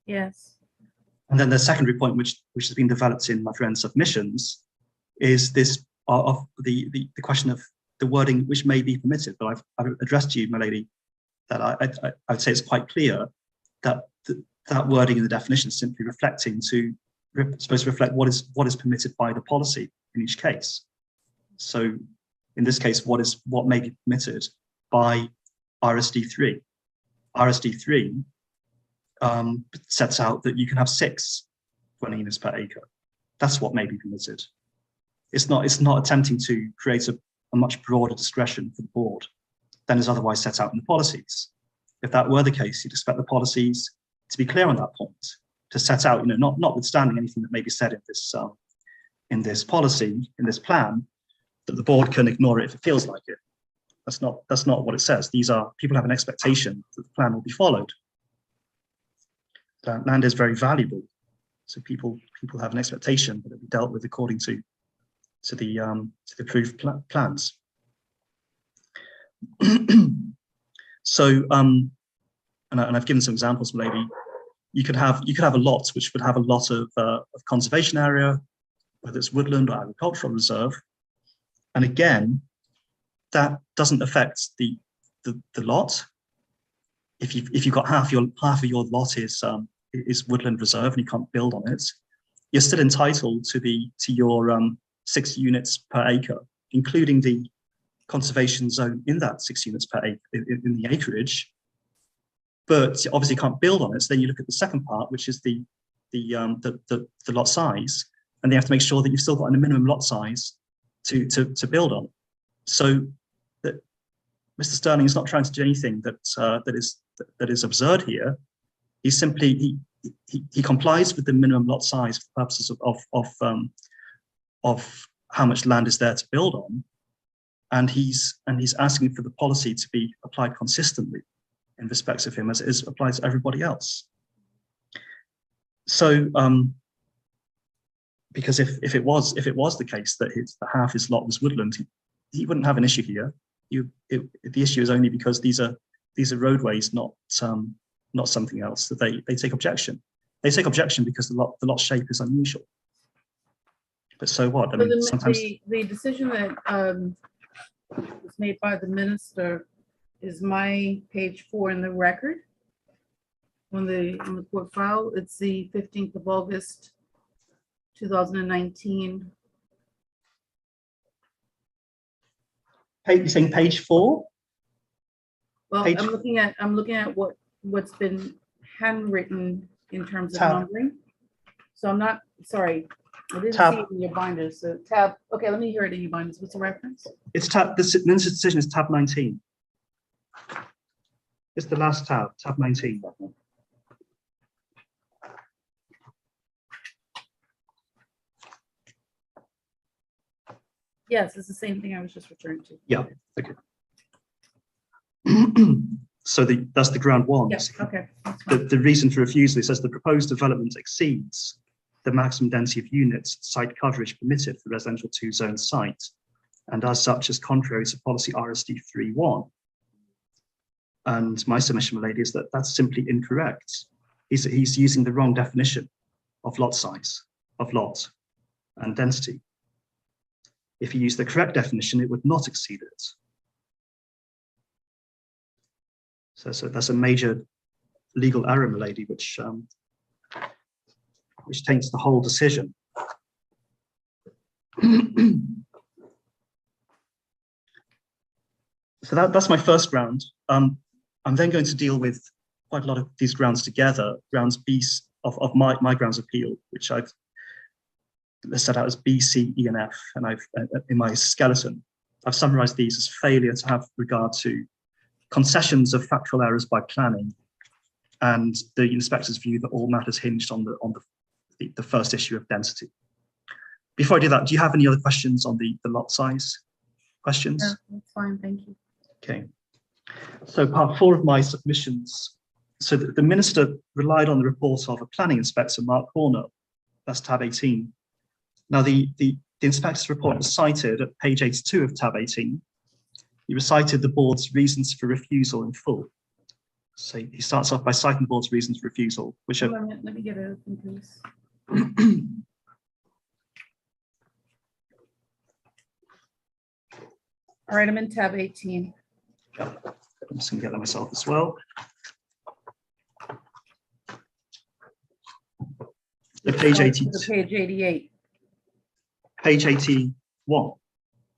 Yes. And then the secondary point, which has been developed in my friend's submissions, is this of the question of the wording which may be permitted. But I've addressed to you, my lady, that I would say it's quite clear that that wording in the definition is simply reflecting supposed to reflect what is permitted by the policy in each case. So in this case, what may be permitted by RSD3. RSD3 sets out that you can have 6 dwelling units per acre. That's what may be permitted. It's not attempting to create a much broader discretion for the board than is otherwise set out in the policies. If that were the case, you'd expect the policies to be clear on that point, to set out, notwithstanding anything that may be said in this policy, in this plan, that the board can ignore it if it feels like it. That's not what it says. People have an expectation that the plan will be followed. Land is very valuable, so people have an expectation that it'll be dealt with according to the approved plans. So, and I've given some examples, maybe. You could have a lot which would have a lot of conservation area, whether it's woodland or agricultural reserve, and again, that doesn't affect the lot. If you've got half of your lot is woodland reserve and you can't build on it, you're still entitled to your 6 units per acre, including the conservation zone in that 6 units per acre in the acreage. But you obviously can't build on it. So then you look at the second part, which is the lot size, and they have to make sure that you've still got a minimum lot size to build on. So that Mr. Stirling is not trying to do anything that is absurd here. He's simply he complies with the minimum lot size for the purposes of how much land is there to build on, and he's asking for the policy to be applied consistently in respect of him as it is applied to everybody else. So because if it was the case that half his lot was woodland, he wouldn't have an issue here. The issue is only because these are roadways, not something else, that they take objection. They take objection because the lot shape is unusual. But so what? I mean, sometimes the decision that was made by the minister is my page 4 in the record on the court file. It's the 15th of August, 2019. you're saying page 4? Well, Page- I'm looking at what's been handwritten in terms of Tab. numbering. So I'm not, sorry, I didn't Tab. see it in your binders. So tab, okay, let me hear it in your binders. What's the reference? It's tab. The minister's decision is tab 19. It's the last tab, tab 19. Yes, it's the same thing I was just referring to. Yeah, okay. So that's the ground one. Yes, okay. That's fine. The reason for refusal, it says the proposed development exceeds the maximum density of units site coverage permitted for residential 2-zone site, and as such is contrary to policy RSD 3.1. And my submission, my lady, is that that's simply incorrect. He's using the wrong definition of lot size, of lot and density. If you use the correct definition, it would not exceed it. So that's a major legal error, my lady, which taints the whole decision. So that's my first ground. I'm then going to deal with quite a lot of these grounds together, grounds B of my grounds appeal, which I've set out as B, C, E, and F, and I've in my skeleton, I've summarized these as failure to have regard to concessions of factual errors by planning, and the inspector's view that all matters hinged on the first issue of density. Before I do that, do you have any other questions on the lot size questions? Yeah, that's fine, thank you. Okay. So part 4 of my submissions. So the minister relied on the report of a planning inspector, Mark Horner. That's tab 18. Now the inspector's report was cited at page 82 of tab 18. He recited the board's reasons for refusal in full. So he starts off by citing the board's reasons for refusal, which are Let me get it open, please. All right, I'm in tab 18. I'm just going to get that myself as well. So page To 80, Page 88. page 81,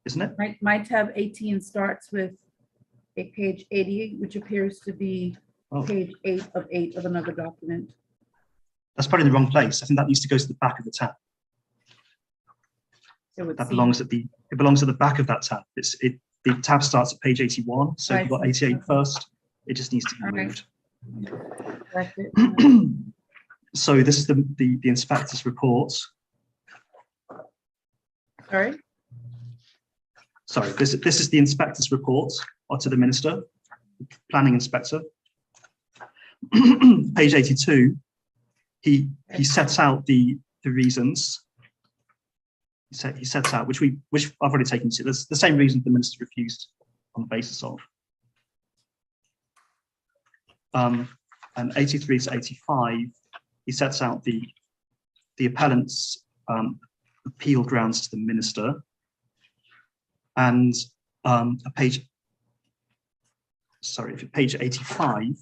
isn't it? My tab 18 starts with a page 88, which appears to be Oh, page 8 of another document. that's probably in the wrong place. I think that needs to go to the back of the tab. It would That seem. belongs at the back of that tab. The tab starts at page 81. So if you've got 88 first, it just needs to be Okay. moved. Correct it. So this is the inspector's report. Sorry? Sorry, this is the inspector's report to the minister, planning inspector. Page 82, he sets out the reasons. He sets out which I've already taken to. There's the same reason the minister refused on the basis of. And 83 to 85, he sets out the appellant's appeal grounds to the minister. And page 85,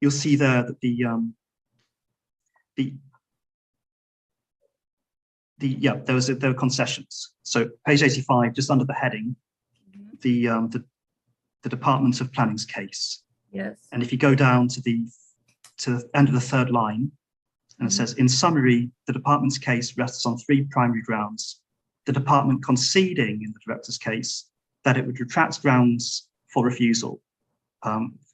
you'll see there that there were concessions. So page 85, just under the heading, the Department of Planning's case. Yes. And if you go down to the end of the third line, and it says, in summary, the department's case rests on 3 primary grounds. The department conceding in the director's case that it would retract grounds for refusal.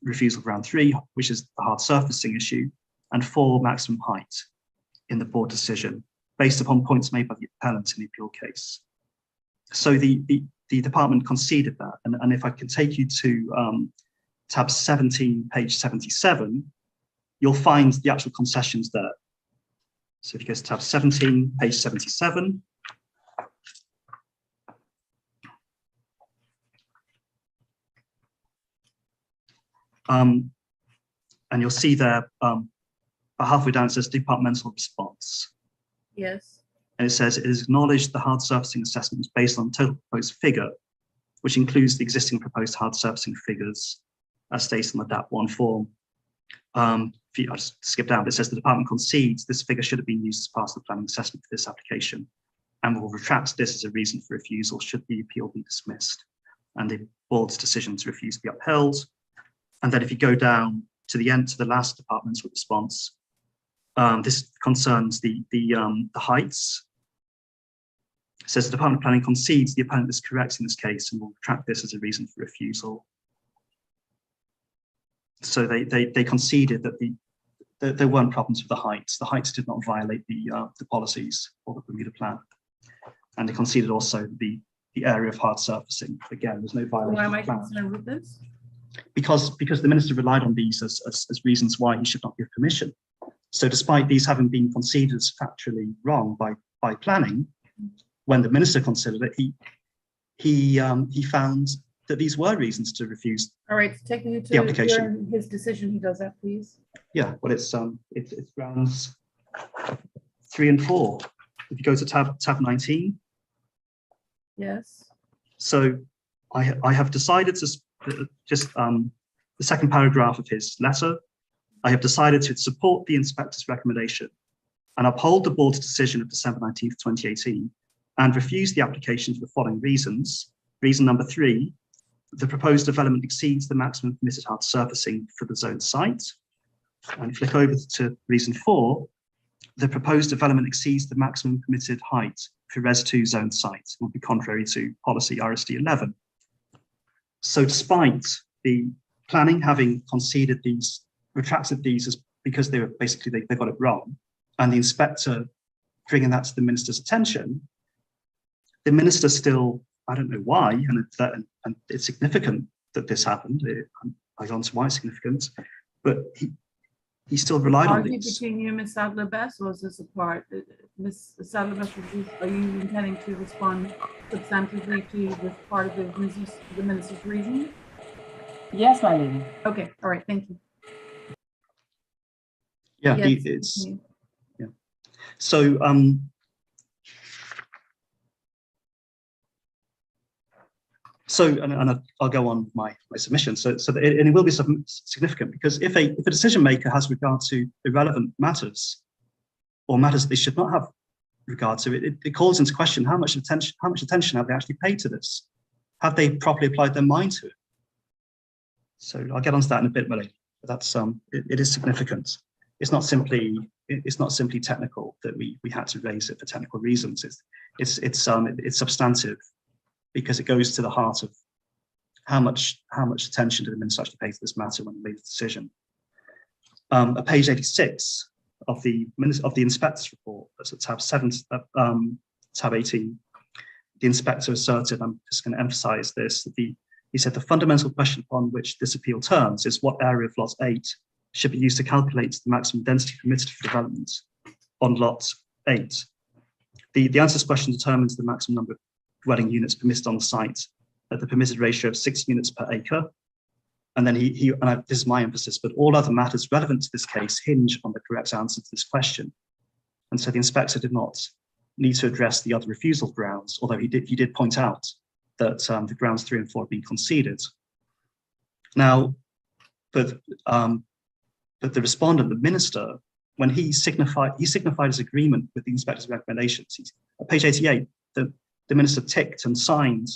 Refusal ground 3, which is the hard surfacing issue, and 4, maximum height in the board decision, based upon points made by the appellant in the appeal case. So the department conceded that. And if I can take you to tab 17, page 77, you'll find the actual concessions there. So if you go to tab 17, page 77, and you'll see there, halfway down it says departmental response. Yes. And it says it is acknowledged the hard surfacing assessment is based on total proposed figure, which includes the existing proposed hard surfacing figures as stated on the DAP1 form. I'll just skip down, but it says the department concedes this figure should have been used as part of the planning assessment for this application and will retract this as a reason for refusal should the appeal be dismissed and the board's decision to refuse be upheld. And then if you go down to the end, to the last departmental response, this concerns the heights. says the Department of Planning concedes the appellant is correct in this case and will retract this as a reason for refusal. So they conceded that there weren't problems with the heights. The heights did not violate the policies or the Bermuda Plan. And they conceded also the area of hard surfacing. Again, there's no violation. Why am I of the plan. concerned with this? Because the minister relied on these as reasons why he should not give permission. So despite these having been conceded as factually wrong by planning, when the minister considered it, he found that these were reasons to refuse. All right, take me The application. to his decision. He does that, please. Yeah, well, it's grounds 3 and 4. If you go to tab 19. Yes. So I have decided to just the second paragraph of his letter. I have decided to support the inspector's recommendation and uphold the board's decision of December 19th, 2018, and refuse the application for the following reasons. Reason number 3, the proposed development exceeds the maximum permitted hard surfacing for the zone site. And flick over to reason 4, the proposed development exceeds the maximum permitted height for Res 2 zone site, will be contrary to policy RSD 11. So despite the planning having conceded these, retracted these as because they were basically, they got it wrong, and the inspector bringing that to the minister's attention, the minister still, I don't know why, and it's significant that this happened. I don't know why it's significant, but he still relied on Argue these. between you and Ms. Sadler-Best, or is this a part? Ms. Sadler-Best, are you intending to respond substantively to this part of the reasons, the minister's reasoning? Yes, my lady. Okay, all right, thank you. Yeah, Yes, it's continue. yeah. So and I'll go on my submission. So it will be significant, because if a decision maker has regard to irrelevant matters or matters they should not have regard to, it calls into question how much attention have they actually paid to this? Have they properly applied their mind to it? So I'll get onto that in a bit, Millie. But that's it is significant. It's not simply technical that we had to raise it for technical reasons. It's substantive, because it goes to the heart of how much attention did the minister actually pay to this matter when he made the decision. At page 86 of the inspector's report, that's at tab 18, the inspector asserted, I'm just going to emphasize this, that he said the fundamental question upon which this appeal turns is what area of lot 8 should be used to calculate the maximum density permitted for development on lot 8. The answer to this question determines the maximum number of dwelling units permitted on the site at the permitted ratio of 6 units per acre. And then this is my emphasis, but all other matters relevant to this case hinge on the correct answer to this question. And so the inspector did not need to address the other refusal grounds, although he did point out that the grounds 3 and 4 have been conceded. Now, but the respondent, the minister, when he signified his agreement with the inspector's recommendations, at page 88, the minister ticked and signed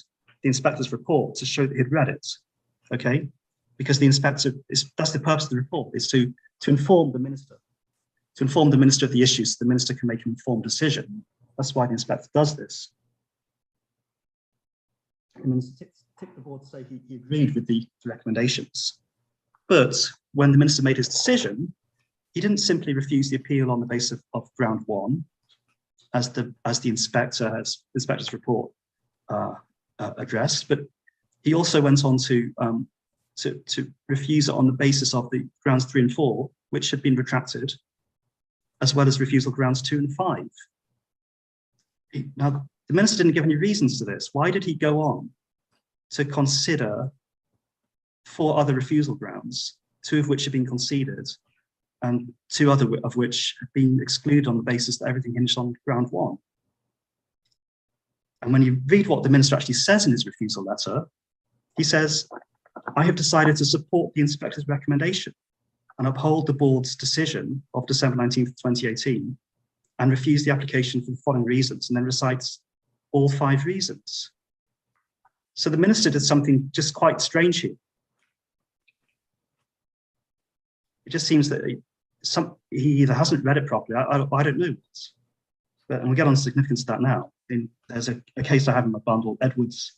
the inspector's report to show that he'd read it, okay? Because the inspector, that's the purpose of the report, is to inform the minister of the issues so the minister can make an informed decision. That's why the inspector does this. The minister ticked the board to say he agreed with the recommendations. But when the minister made his decision, he didn't simply refuse the appeal on the basis of ground 1, as the inspector's report addressed, but he also went on to refuse it on the basis of the grounds 3 and 4, which had been retracted, as well as refusal grounds 2 and 5. Now, the minister didn't give any reasons to this. Why did he go on to consider 4 other refusal grounds, 2 of which had been conceded, and 2 other of which have been excluded on the basis that everything hinged on ground 1? And when you read what the minister actually says in his refusal letter, he says, I have decided to support the inspector's recommendation and uphold the board's decision of December 19th, 2018, and refuse the application for the following reasons, and then recites all 5 reasons. So the minister did something just quite strange here. It just seems that he either hasn't read it properly, I don't know, and we'll get on the significance of that now. there's a case I have in my bundle, Edwards,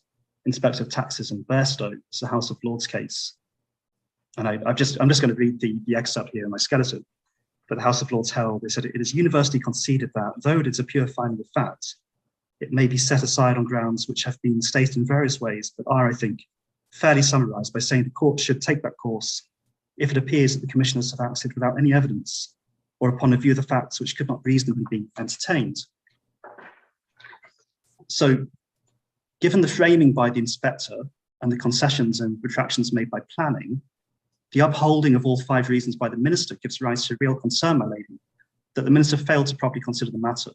Inspector of Taxes in Bairstow. It's a House of Lords case. And I'm just going to read the excerpt here in my skeleton. But the House of Lords held, they said, it is universally conceded that, though it is a pure finding of fact, it may be set aside on grounds which have been stated in various ways, but are, I think, fairly summarized by saying the court should take that course if it appears that the commissioners have acted without any evidence or upon a view of the facts which could not reasonably be entertained. So, given the framing by the inspector and the concessions and retractions made by planning, the upholding of all 5 reasons by the minister gives rise to real concern, my lady, that the minister failed to properly consider the matter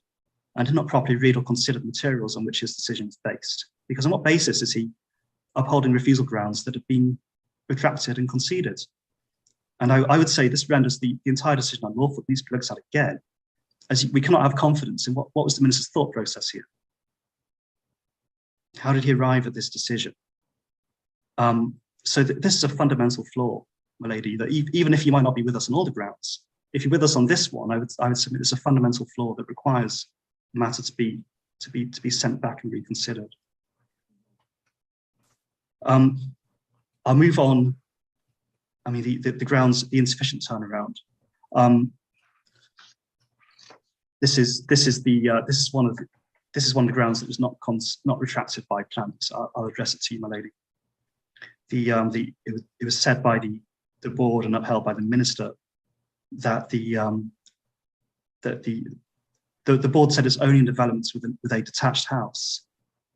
and did not properly read or consider the materials on which his decision is based. Because on what basis is he upholding refusal grounds that have been retracted and conceded? And I would say this renders the entire decision unlawful. It needs to be looked at again, as we cannot have confidence in what was the minister's thought process here. How did he arrive at this decision? So this is a fundamental flaw, my lady, that even if you might not be with us on all the grounds, if you're with us on this one, I would submit it's a fundamental flaw that requires the matter to be sent back and reconsidered. I'll move on. I mean, the grounds, the insufficient turnaround. This is one of the grounds that was not retracted by planning. So I'll address it to you, my lady. It was said by the board and upheld by the minister that the board said it's only in developments with a detached house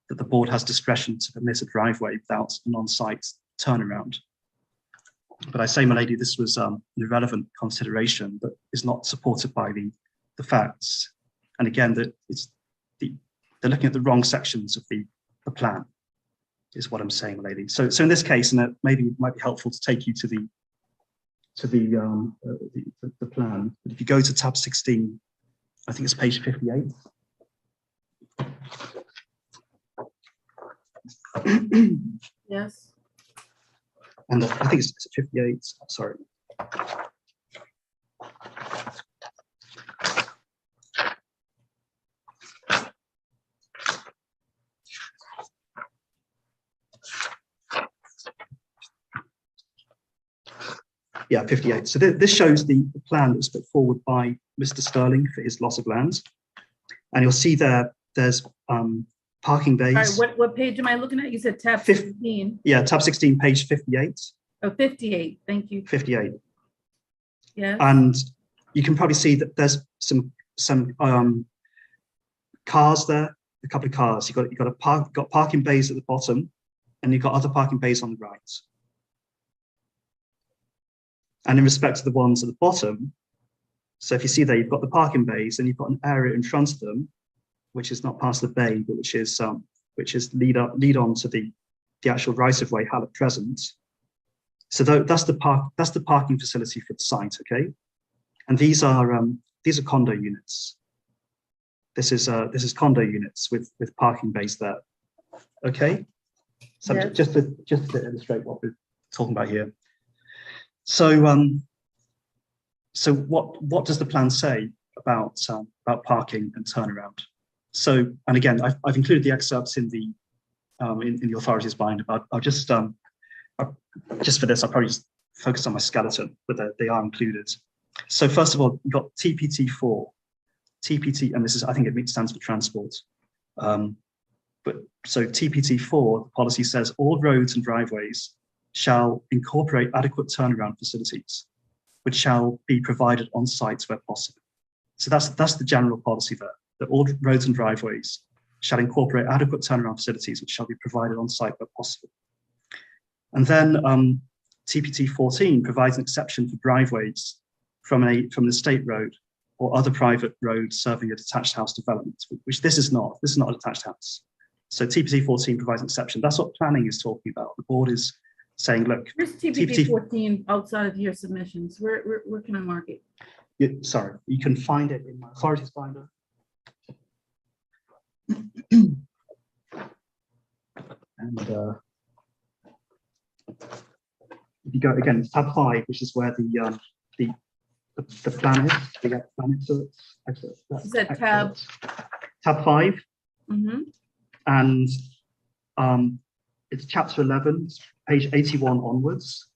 that the board has discretion to permit a driveway without an on-site turnaround. But I say, my lady, this was an irrelevant consideration that is not supported by the facts. And again, they're looking at the wrong sections of the plan, is what I'm saying, my lady. So in this case, and maybe it might be helpful to take you to the plan. But if you go to tab 16, I think it's page 58. Yes. And I think it's 58, sorry. Yeah, 58. So this shows the plan that was put forward by Mr. Stirling for his loss of land. And you'll see there's parking bays. All right, what page am I looking at? You said tab 15. Yeah, tab 16, page 58. Oh, 58, thank you. 58. Yeah. And you can probably see that there's some cars there, a couple of cars. You've got parking bays at the bottom, and you've got other parking bays on the right. And in respect to the ones at the bottom, so if you see there, you've got the parking bays, and you've got an area in front of them, which is not past the bay, but which is lead on to the actual right of way at present. So that's the parking facility for the site, okay? And these are condo units. This is condo units with parking bays there, okay? So yeah. just to illustrate what we're talking about here. So what does the plan say about parking and turnaround? So, and again, I've included the excerpts in the authorities binder, but I'll just for this, I'll probably just focus on my skeleton, but they are included. So first of all, you've got TPT4, and this is, I think it stands for transport. But so TPT4, the policy says all roads and driveways shall incorporate adequate turnaround facilities, which shall be provided on sites where possible. So that's the general policy there, that all roads and driveways shall incorporate adequate turnaround facilities, which shall be provided on site where possible. And then TPT 14 provides an exception for driveways from an estate road or other private road serving a detached house development, which this is not. This is not a detached house. So TPT 14 provides an exception. That's what planning is talking about. The board is saying, look, where's TPT 14 outside of your submissions? Where can I mark it? Sorry, you can find it in my authorities binder. And if you go again, it's tab 5, which is where the plan is. The plan is. Is that tab? Tab 5. And it's chapter 11, page 81 onwards,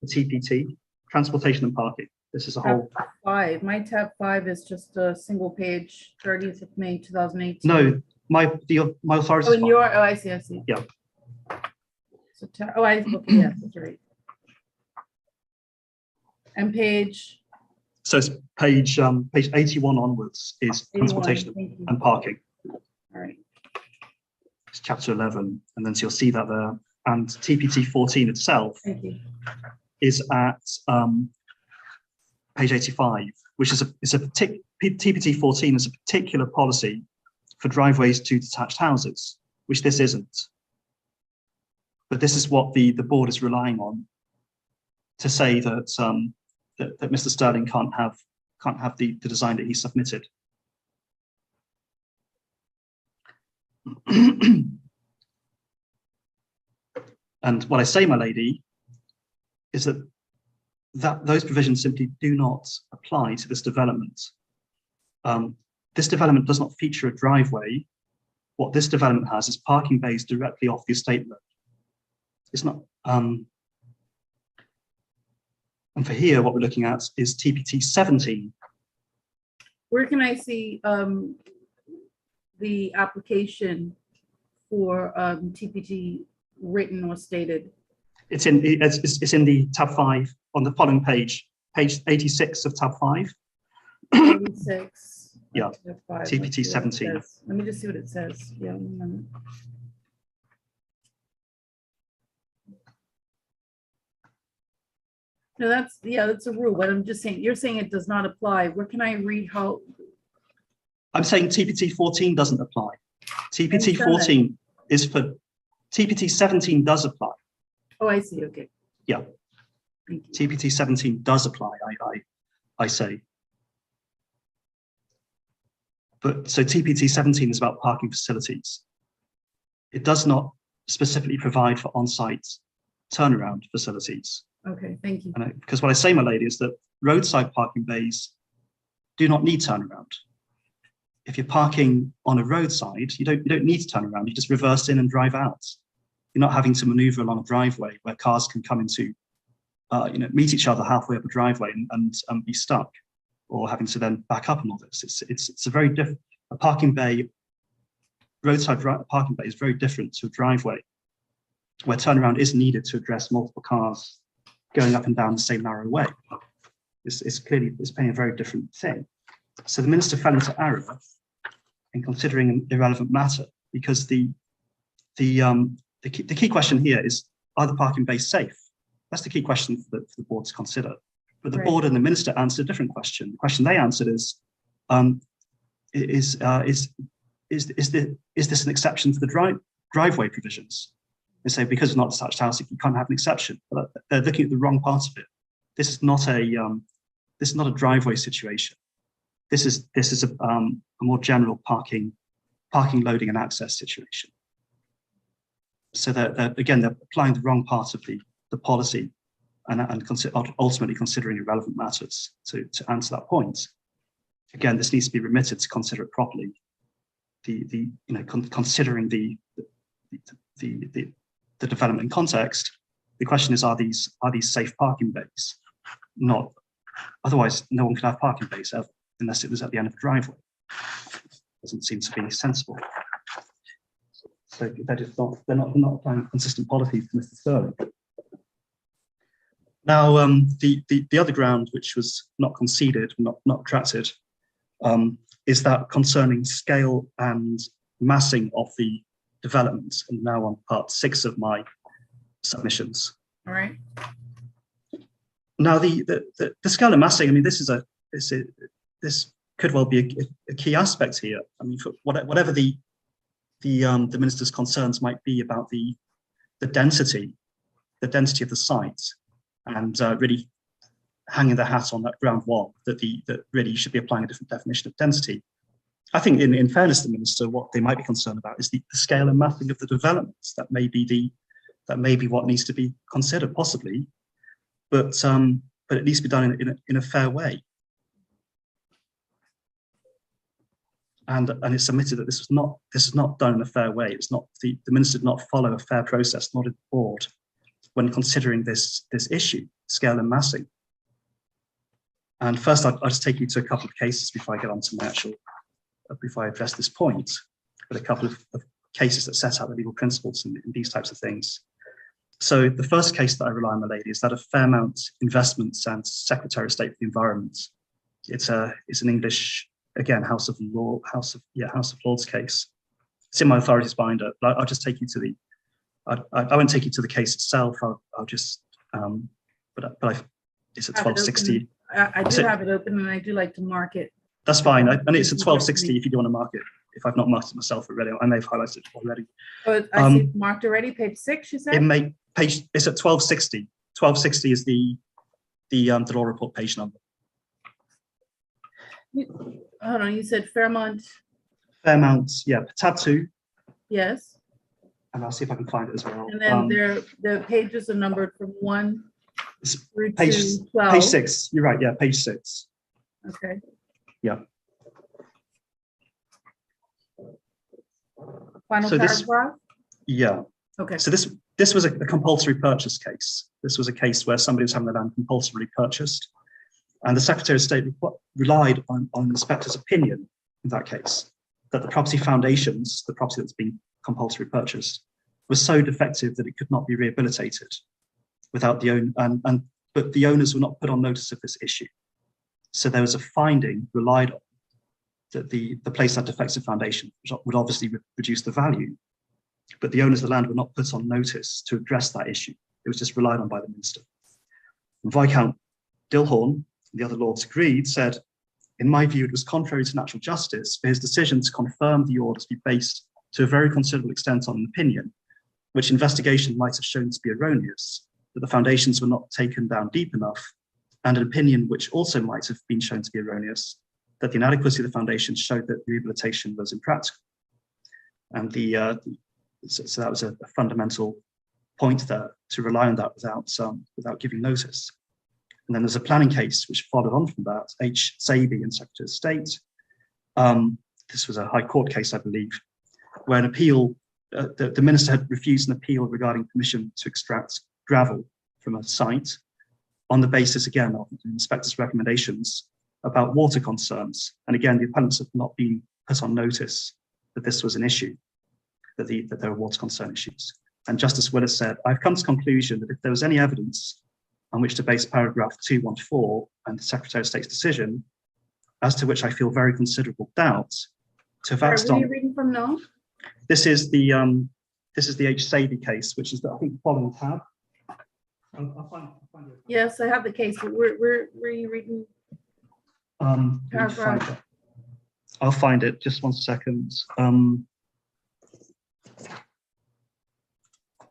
the TPT, transportation and parking. This is a whole. Tab 5. My tab 5 is just a single page, 30th of May, 2018. No, my authority. Oh, in your, oh, I see. Yeah. So, okay, yeah, that's right. And page. So it's page 81 onwards is 81, transportation thank you. and parking. All right. It's chapter 11, and then so you'll see that there. And TPT 14 itself Thank you. is at page 85, which is TPT 14 is a particular policy for driveways to detached houses, which this isn't. But this is what the board is relying on to say that that Mr. Stirling can't have the design that he submitted. And what I say, my lady, is that those provisions simply do not apply to this development. This development does not feature a driveway. What this development has is parking bays directly off the estate road. It's not. And for here, what we're looking at is TPT 17. Where can I see the application for TPT written or stated? It's in the tab 5 on the following page 86 of tab 5. 86. Yeah, tab 5. TPT Let's see what it 17. says. Let me just see what it says. Yeah, 1 minute. No, that's a rule, but I'm just saying, you're saying it does not apply. Where can I read how? I'm saying TPT 14 doesn't apply. TPT 14 is for TPT 17 does apply. Oh, I see. Okay. Yeah. Thank you. TPT 17 does apply, I say. But so TPT 17 is about parking facilities. It does not specifically provide for on-site turnaround facilities. Okay, thank you. Because what I say, my lady, is that roadside parking bays do not need turnaround. If you're parking on a roadside, you don't need to turn around. You just reverse in and drive out. You're not having to maneuver along a driveway where cars can come into, meet each other halfway up a driveway and be stuck, or having to then back up and all this. It's a very different. A parking bay, roadside parking bay is very different to a driveway, where turnaround is needed to address multiple cars going up and down the same narrow way. It's playing a very different thing. So the minister fell into error in considering an irrelevant matter, because the key question here is, are the parking bays safe? That's the key question for the board to consider. But the board and the minister answered a different question. The question they answered is this an exception to the driveway provisions? They say because it's not a detached house, you can't have an exception. But they're looking at the wrong part of it. This is not a driveway situation. This is a more general parking, loading and access situation. So they're applying the wrong part of the policy and ultimately considering irrelevant matters to answer that point. Again, this needs to be remitted to consider it properly. Considering the development context, the question is, are these safe parking bays? Not, otherwise no one could have parking bays ever, unless it was at the end of a driveway. Doesn't seem to be sensible. So that is not, they're not applying consistent policies to Mr. Stirling. Now, the other ground which was not conceded, not attracted, is that concerning scale and massing of the development, and now on part 6 of my submissions. All right. Now, the scale and massing, I mean, this could well be a key aspect here. I mean, for whatever the minister's concerns might be about the density of the site, and really hanging the hat on that ground one, that really you should be applying a different definition of density. I think, in fairness to the minister, what they might be concerned about is the scale and massing of the developments. That may be what needs to be considered, possibly, but it needs to be done in a fair way. and it's submitted that this is not done in a fair way. It's not the minister did not follow a fair process, nor did the board, when considering this issue, scale and massing. And first, I'll just take you to a couple of cases before I get on to my actual, before I address this point, but a couple of cases that set out the legal principles in these types of things. So the first case that I rely on, my lady, is that of Fairmount Investments and Secretary of State for the Environment. It's an English, again, House of Lords case. It's in my authorities binder, but I'll just take you to the, I won't take you to the case itself. I'll just, it's at 1260. I do have it open, and I do like to mark it. That's fine. And it's at 1260 if you do want to mark it. If I've not marked it myself already, I may have highlighted it already. Oh, I see it's marked already, page 6, you said? It's at 1260. 1260 is the law report page number. Hold on, you said Fairmount? Fairmount, yeah, tab 2. Yes. And I'll see if I can find it as well. And then the pages are numbered from 1 through page, to 12. Page 6, you're right, yeah, page 6. Okay. Yeah. Final So paragraph? Yeah. Okay. So this was a compulsory purchase case. This was a case where somebody was having their land compulsorily purchased. And the Secretary of State relied on the inspector's opinion in that case, that the property foundations, the property that's been compulsory purchased, was so defective that it could not be rehabilitated without the owner, but the owners were not put on notice of this issue. So there was a finding relied on that the place had defective foundation, which would obviously reduce the value, but the owners of the land were not put on notice to address that issue. It was just relied on by the minister. And Viscount Dilhorn, the other lords agreed, said, in my view, it was contrary to natural justice for his decision to confirm the orders be based to a very considerable extent on an opinion, which investigation might have shown to be erroneous, that the foundations were not taken down deep enough, and an opinion which also might have been shown to be erroneous, that the inadequacy of the foundations showed that rehabilitation was impractical. And so that was a fundamental point there, to rely on that without giving notice. And then there's a planning case which followed on from that, H. Saby and Secretary of State. This was a High Court case, I believe, where an appeal, the minister had refused an appeal regarding permission to extract gravel from a site on the basis, again, of the inspector's recommendations about water concerns. And again, the appellants have not been put on notice that this was an issue, that there were water concern issues. And Justice Willis said, I've come to the conclusion that if there was any evidence on which to base paragraph 214 and the Secretary of State's decision, as to which I feel very considerable doubt, to have acted on. What are you reading from now? This is the H. Saby case, which is I think the following tab. I'll find it. Yes, I have the case. But where are you reading? Paragraph. I'll find it. Just 1 second.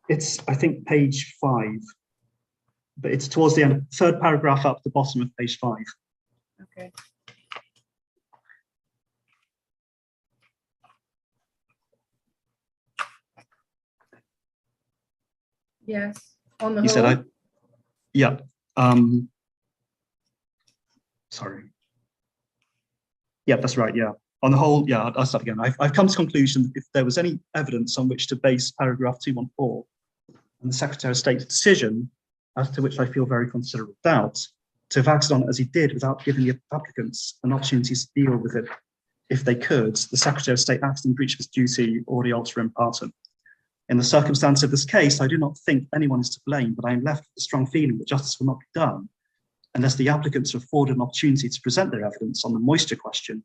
It's, I think, page 5, but it's towards the end, third paragraph up the bottom of page 5. Okay. Yes, on the You whole. said yeah. Sorry. Yeah, that's right. Yeah. On the whole, yeah, I'll start again. I've come to the conclusion that if there was any evidence on which to base paragraph 214 and the Secretary of State's decision, as to which I feel very considerable doubt, to have acted on it as he did without giving the applicants an opportunity to deal with it if they could, the Secretary of State acted in breach of his duty or the alter partem. In the circumstance of this case, I do not think anyone is to blame, but I am left with a strong feeling that justice will not be done unless the applicants are afforded an opportunity to present their evidence on the moisture question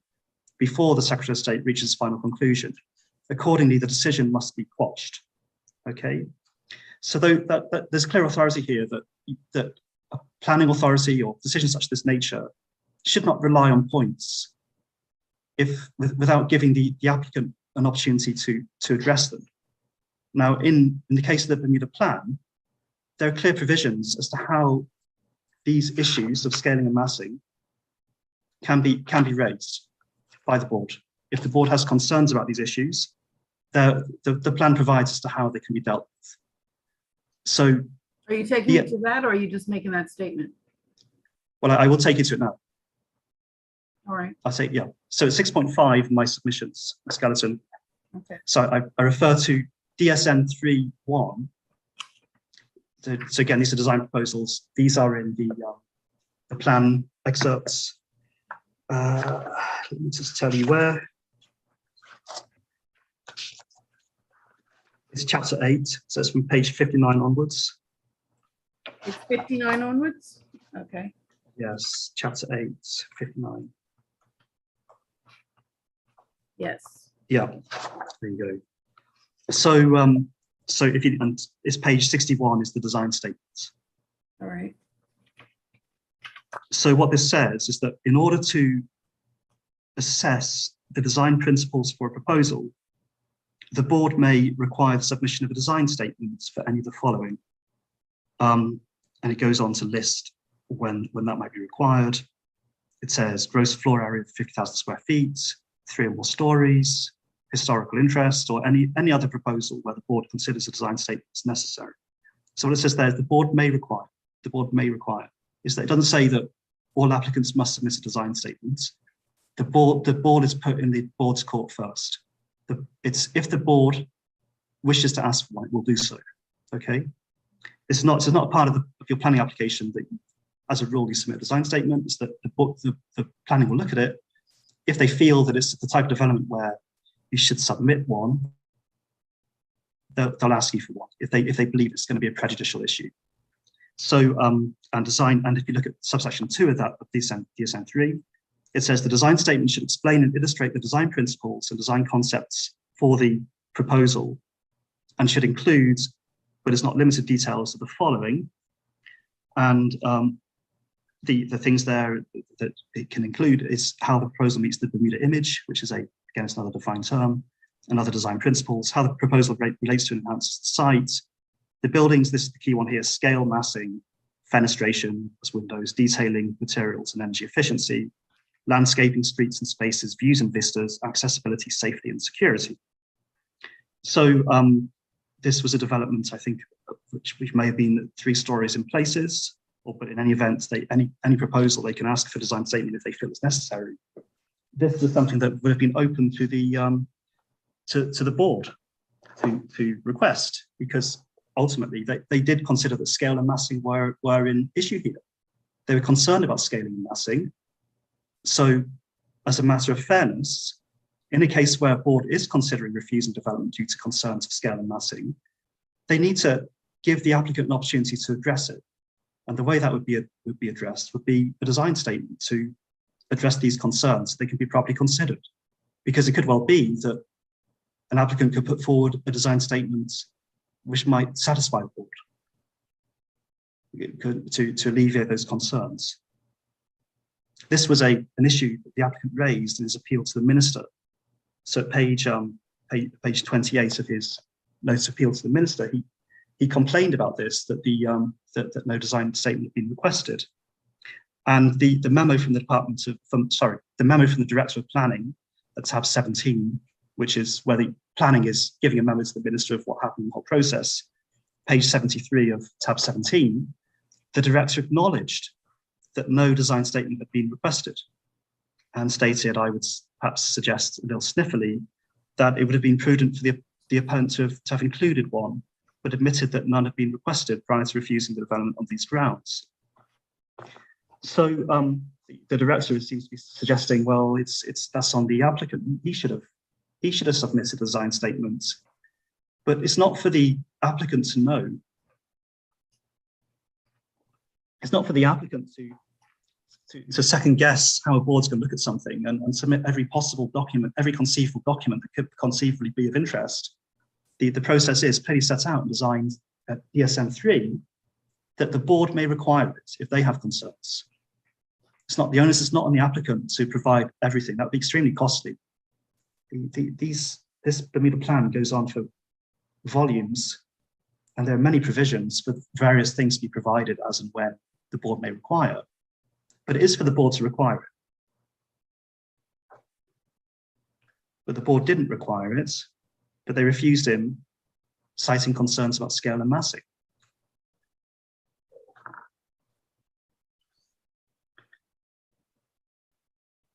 before the Secretary of State reaches final conclusion. Accordingly, the decision must be quashed. Okay, so there's clear authority here that a planning authority or decisions such as this nature should not rely on points without giving the applicant an opportunity to address them. Now, in the case of the Bermuda Plan, there are clear provisions as to how these issues of scaling and massing can be raised by the board. If the board has concerns about these issues, the plan provides as to how they can be dealt with. So, Are you taking it to that, or are you just making that statement? well, I will take you to it now. All right, I say, yeah. So it's 6.5, my submissions, skeleton. okay. So I refer to DSN 3.1. So again, these are design proposals. These are in the plan excerpts. Let me just tell you where. It's chapter 8, so it's from page 59 onwards. It's 59 onwards? Okay. Yes, chapter 8, 59. Yes. Yeah, there you go. So, so if you, and it's page 61 is the design statements. All right. So what this says is that in order to assess the design principles for a proposal, the board may require the submission of a design statement for any of the following. And it goes on to list when that might be required. It says gross floor area of 50,000 square feet, 3 or more stories, historical interest, or any other proposal where the board considers a design statement is necessary. So what it says there is the board may require, is that it doesn't say that all applicants must submit a design statement. The board is put in the board's court first. It's if the board wishes to ask for one, it will do so. Okay, it's not a part of your planning application that, as a rule, you submit a design statement. It's that the planning will look at it. If they feel that it's the type of development where you should submit one, they'll ask you for one. If they believe it's going to be a prejudicial issue. So and if you look at subsection 2 of that of DSM 3. It says the design statement should explain and illustrate the design principles and design concepts for the proposal and should include, but it's not limited, details of the following. And the things there that it can include is how the proposal meets the Bermuda image, which is again, it's another defined term, and other design principles, how the proposal relates to enhance the site, the buildings, this is the key one here, scale, massing, fenestration, as windows, detailing, materials and energy efficiency, landscaping, streets and spaces, views and vistas, accessibility, safety, and security. So this was a development, I think, which may have been 3 stories in places, but in any event, any proposal, they can ask for design statement if they feel it's necessary. This is something that would have been open to the to the board to request, because ultimately they did consider that scale and massing were in issue here. They were concerned about scaling and massing. So as a matter of fairness, in a case where a board is considering refusing development due to concerns of scale and massing, they need to give the applicant an opportunity to address it. And the way that would be addressed would be a design statement to address these concerns so they can be properly considered. Because it could well be that an applicant could put forward a design statement which might satisfy the board to alleviate those concerns. This was an issue that the applicant raised in his appeal to the minister. So at page 28 of his notice of appeal to the minister, he complained about this, that that no design statement had been requested. And the memo from the the memo from the Director of Planning at tab 17, which is where the planning is giving a memo to the minister of what happened in the whole process, page 73 of tab 17, the director acknowledged that no design statement had been requested and stated, I would perhaps suggest a little sniffily, that it would have been prudent for the appellant to have included one, but admitted that none had been requested prior to refusing the development on these grounds. So the director seems to be suggesting, well, that's on the applicant. He should have submitted a design statement, but it's not for the applicant to know. It's not for the applicant to second guess how a board's going to look at something and submit every possible document, every conceivable document that could conceivably be of interest. The process is clearly set out and designed at DSM 3 that the board may require it if they have concerns. It's not, the onus is not on the applicant to provide everything. That would be extremely costly. This Bermuda plan goes on for volumes, and there are many provisions for various things to be provided as and when the board may require. But it is for the board to require it. But the board didn't require it, but they refused him, citing concerns about scale and massing.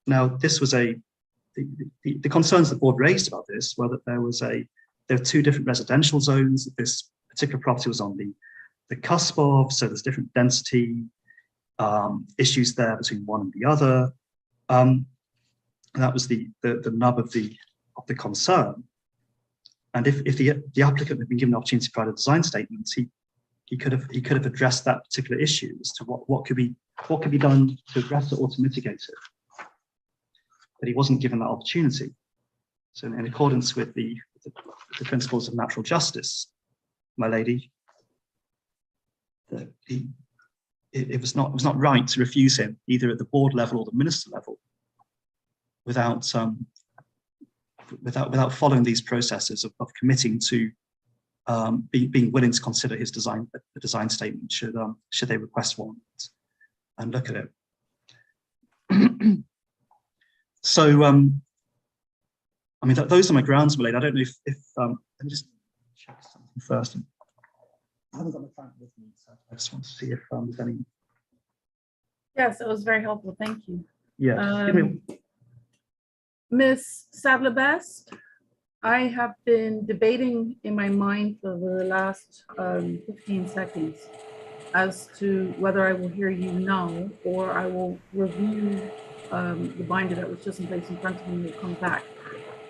Now, this was the concerns the board raised about this were that there were two different residential zones that this particular property was on the cusp of, so there's different density issues there between one and the other. And that was the nub of the concern. And if the applicant had been given the opportunity to provide a design statement, he could have addressed that particular issue as to what could be done to address it or to mitigate it. But he wasn't given that opportunity. So in accordance with the principles of natural justice, my lady, it was not right to refuse him either at the board level or the minister level without following these processes of committing to being willing to consider his design statement should they request one and look at it. So I mean those are my grounds, Malane. I don't know if let me just check something first. I haven't got my phone with me, so I just want to see if there's any. Yes, it was very helpful. Thank you. Yeah. Ms. Sadler-Best, I have been debating in my mind for the last 15 seconds as to whether I will hear you now or I will review the binder that was just in place in front of me and will come back.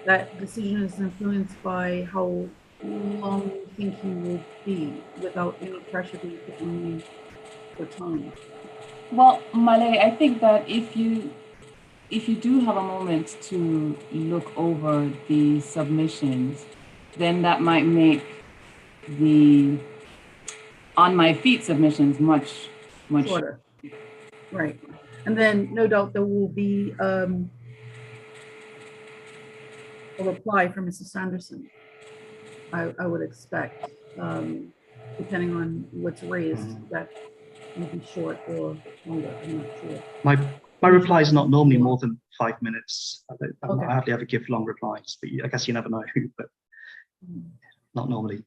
That decision is influenced by how long you think you will be without any pressure being put on you for time. Well, Malay, I think that if you do have a moment to look over the submissions, then that might make the on my feet submissions much shorter. Right. And then no doubt there will be a reply from Mrs. Sanderson, I would expect, depending on what's raised, that will be short or longer, I'm not sure. My reply is not normally more than 5 minutes. I Okay. hardly ever give long replies, but I guess you never know, but not normally.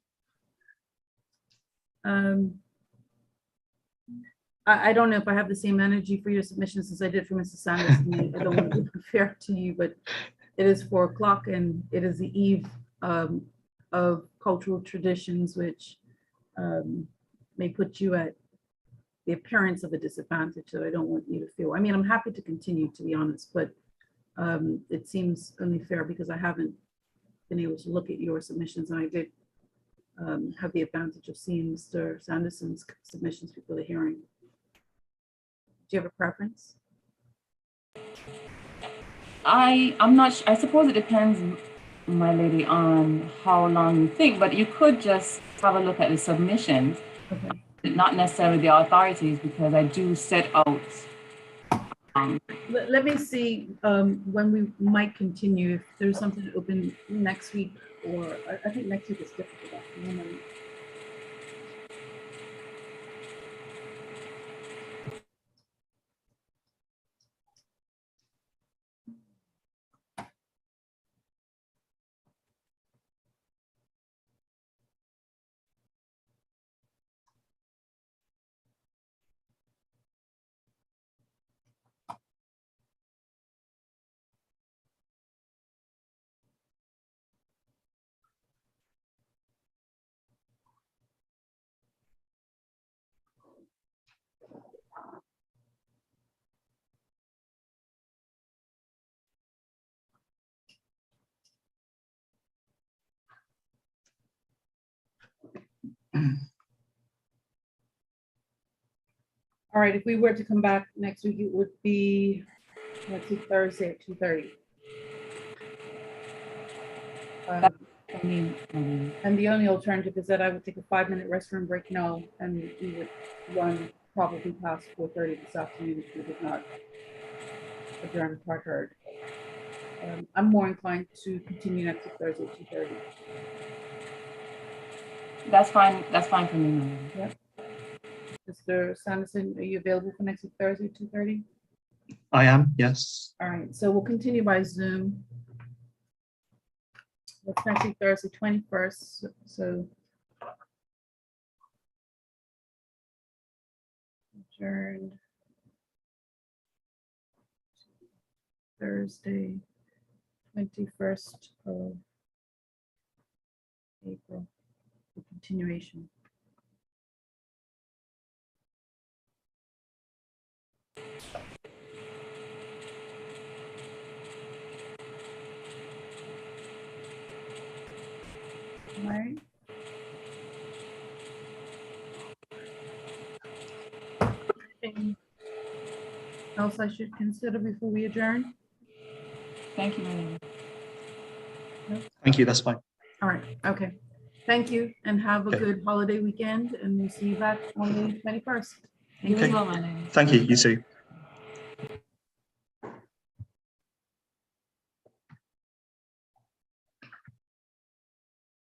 I don't know if I have the same energy for your submissions as I did for Mrs. Sanderson. I don't want to be unfair to you, but it is 4 o'clock and it is the eve of cultural traditions, which may put you at the appearance of a disadvantage that I don't want you to feel. I mean, I'm happy to continue, to be honest, but it seems only fair because I haven't been able to look at your submissions, and I did have the advantage of seeing Mr. Sanderson's submissions before the hearing. Do you have a preference? I'm not sure. I suppose it depends, my lady, on how long you think, but you could just have a look at the submissions, Okay. not necessarily the authorities, because I do set out. Let me see when we might continue, if there's something open next week, or I think next week is difficult. All right, if we were to come back next week, it would be next week, Thursday at 2:30. And the only alternative is that I would take a 5-minute restroom break now, and we would run probably past 4:30 this afternoon if we did not adjourn the part heard. I'm more inclined to continue next week, Thursday at 2:30. That's fine. That's fine for me, my lady. Yep. Mr. Sanderson, are you available for next week, Thursday, 2:30? I am, yes. All right, so we'll continue by Zoom. That's next week, Thursday, 21st. So adjourned. Thursday, 21st of April, the continuation. All right. Anything else I should consider before we adjourn? Thank you, Madam. Thank you, that's fine. All right, okay. Thank you and have a Okay. good holiday weekend and we'll see you back on the 21st. You as Okay. well, Madam. Thank you, you too.